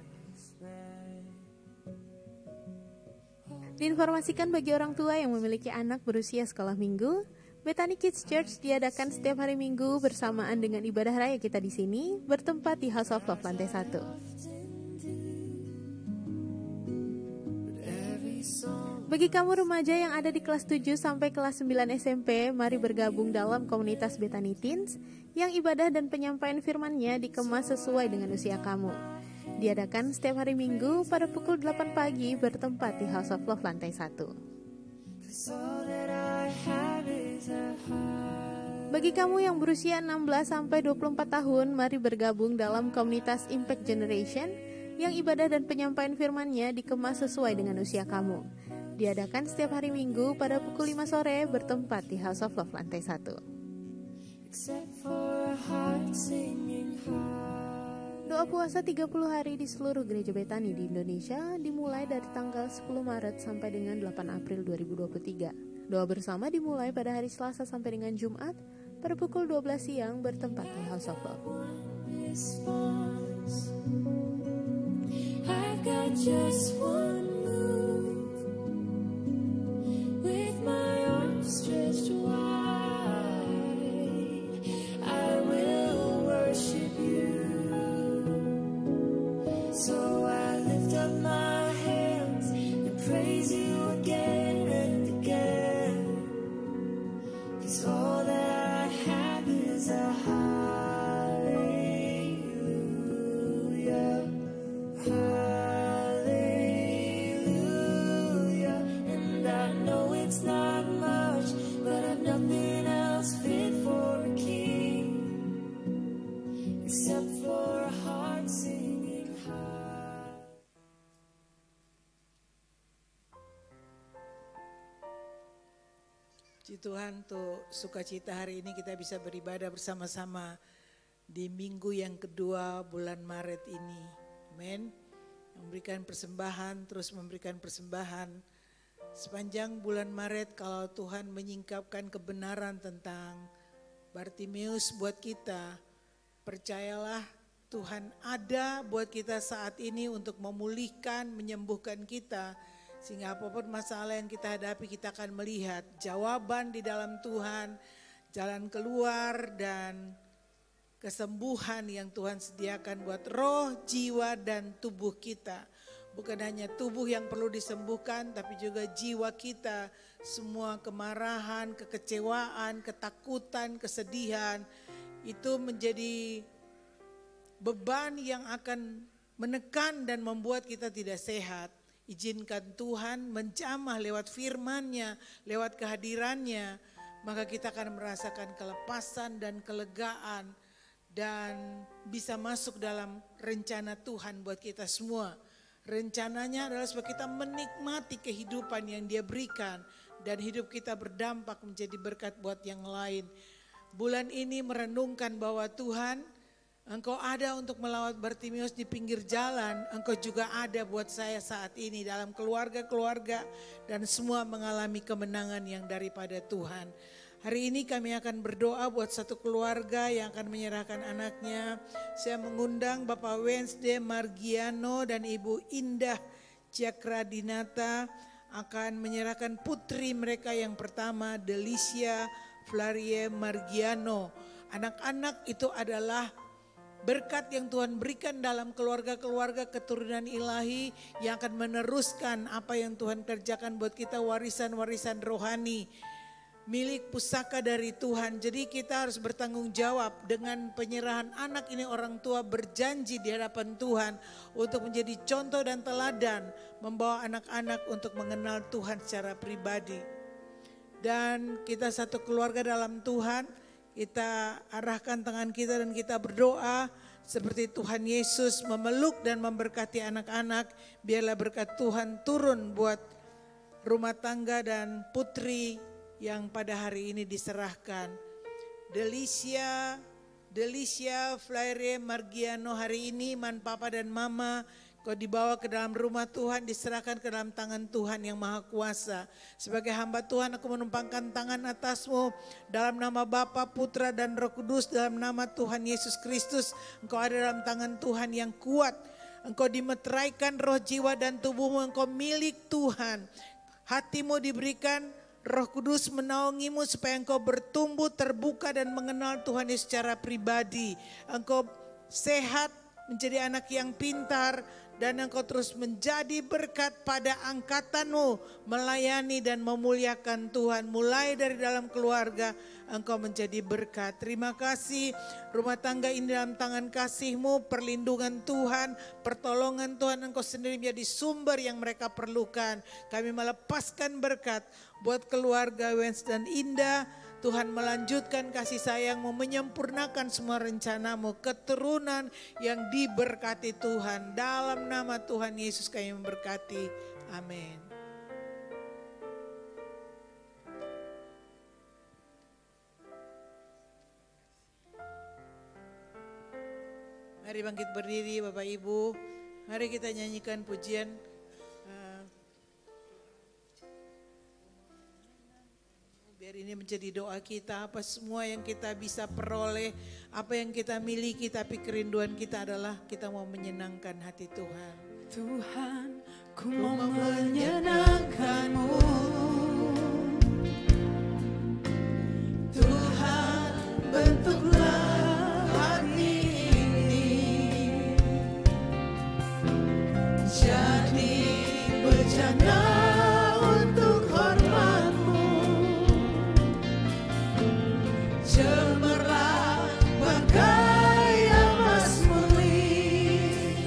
E: Diinformasikan bagi orang tua yang memiliki anak berusia sekolah minggu, Bethany Kids Church diadakan setiap hari Minggu bersamaan dengan ibadah raya kita di sini, bertempat di House of Love lantai 1. Bagi kamu remaja yang ada di kelas 7 sampai kelas 9 SMP, mari bergabung dalam komunitas Bethany Teens yang ibadah dan penyampaian firman-Nya dikemas sesuai dengan usia kamu. Diadakan setiap hari Minggu pada pukul 8 pagi bertempat di House of Love lantai 1. Bagi kamu yang berusia 16 sampai 24 tahun, mari bergabung dalam komunitas Impact Generation yang ibadah dan penyampaian firman-Nya dikemas sesuai dengan usia kamu. Diadakan setiap hari Minggu pada pukul 5 sore bertempat di House of Love lantai 1. Doa puasa 30 hari di seluruh gereja Betani di Indonesia dimulai dari tanggal 10 Maret sampai dengan 8 April 2023. Doa bersama dimulai pada hari Selasa sampai dengan Jumat pada pukul 12 siang bertempat di House of Love.
F: I've got just one move with my arms stretched wide. I will worship you. So I lift up my hands and praise you again and again. 'Cause all that I have is a hallelujah. Hallelujah. And I know it's not much, but I've nothing else fit for a king except for a heart singing high.
G: Puji Tuhan, untuk sukacita hari ini kita bisa beribadah bersama-sama di minggu yang kedua bulan Maret ini. Amin. Memberikan persembahan, terus memberikan persembahan. Sepanjang bulan Maret kalau Tuhan menyingkapkan kebenaran tentang Bartimeus buat kita, percayalah Tuhan ada buat kita saat ini untuk memulihkan, menyembuhkan kita. Sehingga apapun masalah yang kita hadapi, kita akan melihat jawaban di dalam Tuhan, jalan keluar dan kesembuhan yang Tuhan sediakan buat roh, jiwa, dan tubuh kita. Bukan hanya tubuh yang perlu disembuhkan, tapi juga jiwa kita. Semua kemarahan, kekecewaan, ketakutan, kesedihan, itu menjadi beban yang akan menekan dan membuat kita tidak sehat. Izinkan Tuhan menjamah lewat firman-Nya, lewat kehadiran-Nya, maka kita akan merasakan kelepasan dan kelegaan dan bisa masuk dalam rencana Tuhan buat kita semua. Rencananya adalah supaya kita menikmati kehidupan yang Dia berikan dan hidup kita berdampak menjadi berkat buat yang lain. Bulan ini merenungkan bahwa Tuhan, Engkau ada untuk melawat Bartimeus di pinggir jalan, Engkau juga ada buat saya saat ini dalam keluarga-keluarga dan semua mengalami kemenangan yang daripada Tuhan. Hari ini kami akan berdoa buat satu keluarga yang akan menyerahkan anaknya. Saya mengundang Bapak Wednesday Margiano dan Ibu Indah Cakradinata akan menyerahkan putri mereka yang pertama, Delicia Flarie Margiano. Anak-anak itu adalah berkat yang Tuhan berikan dalam keluarga-keluarga keturunan ilahi yang akan meneruskan apa yang Tuhan kerjakan buat kita, warisan-warisan rohani. Milik pusaka dari Tuhan. Jadi kita harus bertanggung jawab dengan penyerahan anak ini. Orang tua berjanji di hadapan Tuhan untuk menjadi contoh dan teladan, membawa anak-anak untuk mengenal Tuhan secara pribadi. Dan kita satu keluarga dalam Tuhan, kita arahkan tangan kita dan kita berdoa seperti Tuhan Yesus memeluk dan memberkati anak-anak. Biarlah berkat Tuhan turun buat rumah tangga dan putri yang pada hari ini diserahkan. Delicia Flaire Margiano, hari ini man papa dan mama, kau dibawa ke dalam rumah Tuhan, diserahkan ke dalam tangan Tuhan yang Maha Kuasa. Sebagai hamba Tuhan, aku menumpangkan tangan atasmu dalam nama Bapa, Putra, dan Roh Kudus, dalam nama Tuhan Yesus Kristus. Engkau ada dalam tangan Tuhan yang kuat. Engkau dimeteraikan roh, jiwa, dan tubuhmu. Engkau milik Tuhan. Hatimu diberikan, Roh Kudus menaungimu supaya engkau bertumbuh, terbuka, dan mengenal Tuhan secara pribadi. Engkau sehat, menjadi anak yang pintar, dan engkau terus menjadi berkat pada angkatanmu, melayani dan memuliakan Tuhan. Mulai dari dalam keluarga, engkau menjadi berkat. Terima kasih, rumah tangga ini dalam tangan kasih-Mu, perlindungan Tuhan, pertolongan Tuhan. Engkau sendiri menjadi sumber yang mereka perlukan. Kami melepaskan berkat buat keluarga Wens dan Indah. Tuhan melanjutkan kasih sayang-Mu, menyempurnakan semua rencana-Mu, keturunan yang diberkati Tuhan. Dalam nama Tuhan Yesus kami memberkati. Amin. Mari bangkit berdiri Bapak Ibu. Mari kita nyanyikan pujian. Biar ini menjadi doa kita, apa semua yang kita bisa peroleh, apa yang kita miliki, tapi kerinduan kita adalah kita mau menyenangkan hati Tuhan.
A: Tuhan, ku mau menyenangkan-Mu. Tuhan, bentuklah hati ini jadi bejana untuk hormat-Mu. Cemerlang bagai emas murni.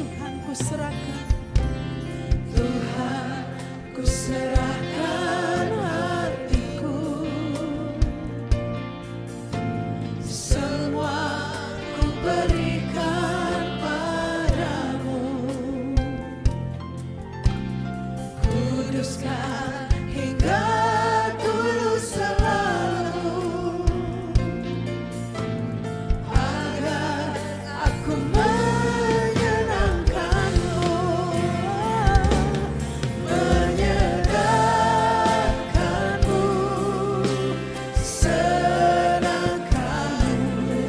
A: Tuhan, ku serahkan. Tuhan, ku serahkan hatiku. Semua ku berikan padamu. Kuduskan hingga tulus selalu, agar aku menyenangkan-Mu. Menyenangkan-Mu, senangkan-Mu.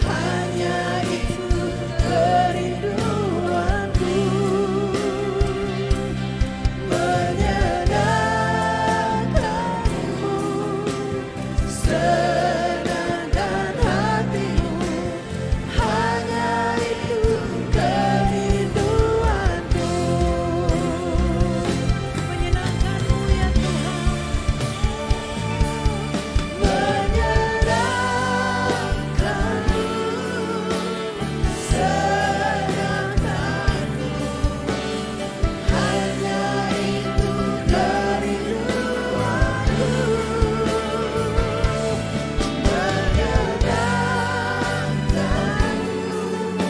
A: Hanya itu kerinduanku. Menyenangkan-Mu, senangkan hatimu. Hanya itu kerinduanku. Menyenangkan-Mu ya Tuhan. Menyenangkan-Mu, senangkan-Mu. Hanya itu kerinduanku. Menyenangkan-Mu,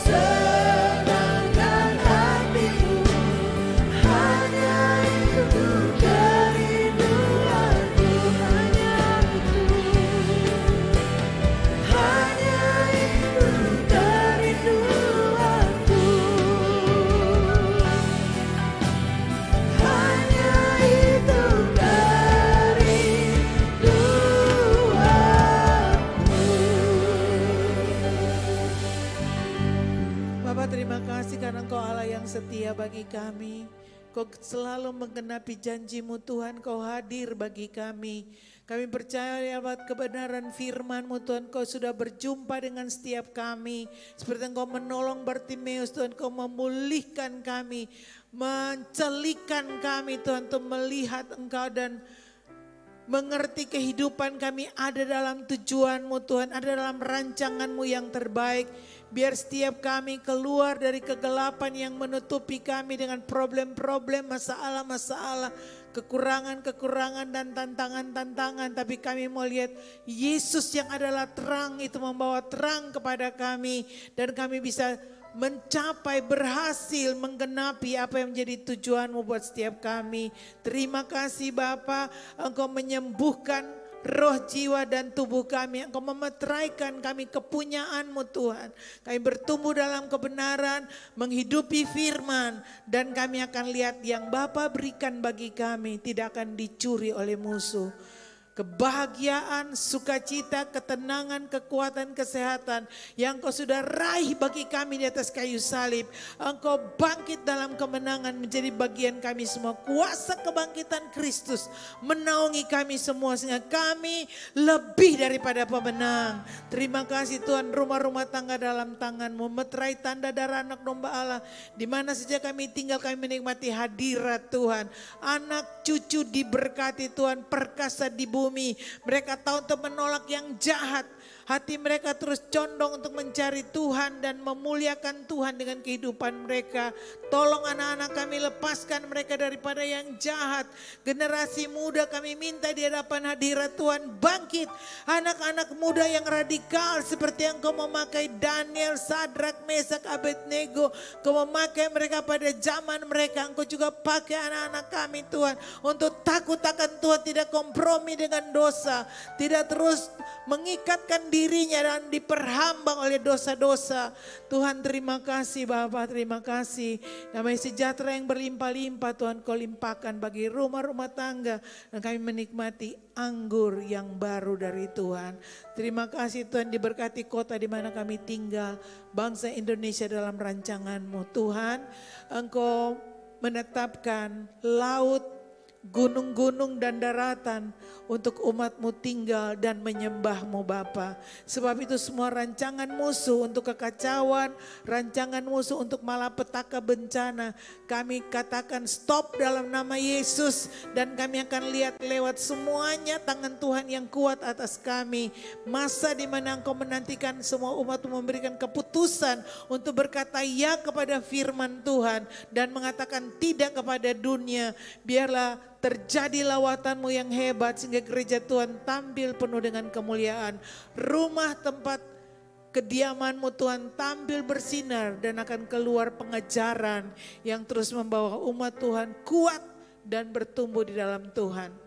A: senangkan hatimu. Hanya itu kerinduanku. Hanya itu kerinduanku. Hanya itu kerinduanku.
G: Bapak terima kasih karena Engkau Allah yang setia bagi kami. Kau selalu menggenapi janji-Mu Tuhan, Kau hadir bagi kami. Kami percaya lewat kebenaran firman-Mu Tuhan, Kau sudah berjumpa dengan setiap kami. Seperti Engkau menolong Bartimeus Tuhan, Kau memulihkan kami, mencelikan kami Tuhan untuk melihat Engkau dan mengerti kehidupan kami ada dalam tujuan-Mu Tuhan, ada dalam rancangan-Mu yang terbaik. Biar setiap kami keluar dari kegelapan yang menutupi kami dengan problem-problem, masalah-masalah, kekurangan-kekurangan dan tantangan-tantangan. Tapi kami mau lihat Yesus yang adalah terang itu membawa terang kepada kami. Dan kami bisa mencapai, berhasil menggenapi apa yang menjadi tujuan-Mu buat setiap kami. Terima kasih Bapa, Engkau menyembuhkan roh, jiwa dan tubuh kami. Engkau memeteraikan kami kepunyaan-Mu Tuhan. Kami bertumbuh dalam kebenaran, menghidupi firman. Dan kami akan lihat yang Bapa berikan bagi kami tidak akan dicuri oleh musuh. Kebahagiaan, sukacita, ketenangan, kekuatan, kesehatan yang Engkau sudah raih bagi kami di atas kayu salib. Engkau bangkit dalam kemenangan menjadi bagian kami semua. Kuasa kebangkitan Kristus menaungi kami semua sehingga kami lebih daripada pemenang. Terima kasih Tuhan, rumah-rumah tangga dalam tangan-Mu, meterai tanda darah anak domba Allah. Di mana saja kami tinggal kami menikmati hadirat Tuhan. Anak cucu diberkati Tuhan, perkasa di bumi. Mereka tahu untuk menolak yang jahat. Hati mereka terus condong untuk mencari Tuhan dan memuliakan Tuhan dengan kehidupan mereka. Tolong anak-anak kami, lepaskan mereka daripada yang jahat. Generasi muda kami minta di hadapan hadirat Tuhan, bangkit. Anak-anak muda yang radikal seperti yang Kau memakai Daniel, Sadrak, Mesak, Abednego. Kau memakai mereka pada zaman mereka. Engkau juga pakai anak-anak kami Tuhan untuk takut akan Tuhan, tidak kompromi dengan dosa. Tidak terus mengikatkan dirinya dan diperhambang oleh dosa-dosa. Tuhan terima kasih Bapa, terima kasih. Damai sejahtera yang berlimpah-limpah Tuhan Kau limpahkan bagi rumah-rumah tangga. Dan kami menikmati anggur yang baru dari Tuhan. Terima kasih Tuhan diberkati kota di mana kami tinggal. Bangsa Indonesia dalam rancangan-Mu Tuhan. Engkau menetapkan laut, gunung-gunung dan daratan untuk umat-Mu tinggal dan menyembah-Mu Bapa. Sebab itu semua rancangan musuh untuk kekacauan, rancangan musuh untuk malapetaka bencana, kami katakan stop dalam nama Yesus. Dan kami akan lihat lewat semuanya tangan Tuhan yang kuat atas kami. Masa di mana Engkau menantikan semua umat-Mu memberikan keputusan untuk berkata ya kepada firman Tuhan dan mengatakan tidak kepada dunia. Biarlah terjadi lawatan-Mu yang hebat sehingga gereja Tuhan tampil penuh dengan kemuliaan. Rumah tempat kediaman-Mu Tuhan tampil bersinar dan akan keluar pengajaran yang terus membawa umat Tuhan kuat dan bertumbuh di dalam Tuhan.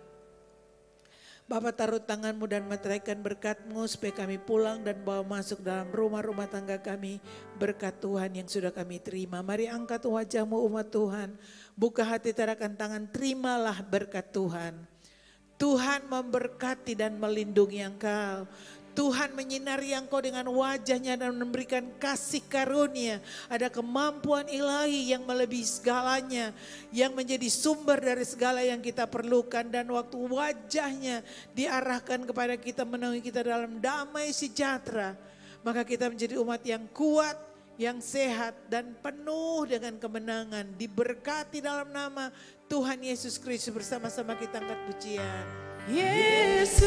G: Bapa taruh tangan-Mu dan meteraikan berkat-Mu supaya kami pulang dan bawa masuk dalam rumah-rumah tangga kami berkat Tuhan yang sudah kami terima. Mari angkat wajah-Mu umat Tuhan. Buka hati, tarakan tangan, terimalah berkat Tuhan. Tuhan memberkati dan melindungi engkau. Tuhan menyinari engkau dengan wajahnya dan memberikan kasih karunia. Ada kemampuan ilahi yang melebihi segalanya. Yang menjadi sumber dari segala yang kita perlukan. Dan waktu wajahnya diarahkan kepada kita, menaungi kita dalam damai sejahtera. Maka kita menjadi umat yang kuat, yang sehat dan penuh dengan kemenangan. Diberkati dalam nama Tuhan Yesus Kristus. Bersama-sama kita angkat pujian.
A: Yesus,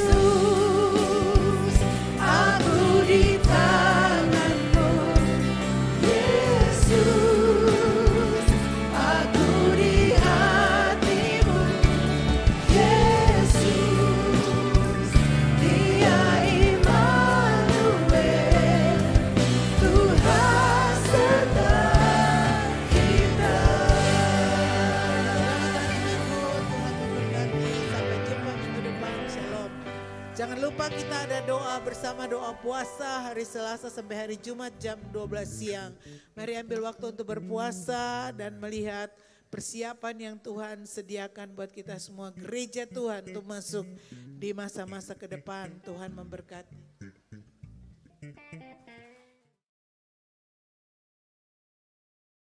A: aku di tangan-Mu. Yesus, aku di hati-Mu. Yesus, Dia Immanuel, Tuhan serta kita.
G: Tuhan memberkati. Sampai jumpa minggu depan. Shalom. Jangan lupa kita ada doa bersama, doa puasa hari Selasa sampai hari Jumat jam 12 siang. Mari ambil waktu untuk berpuasa dan melihat persiapan yang Tuhan sediakan buat kita semua gereja Tuhan untuk masuk di masa-masa ke depan. Tuhan memberkati.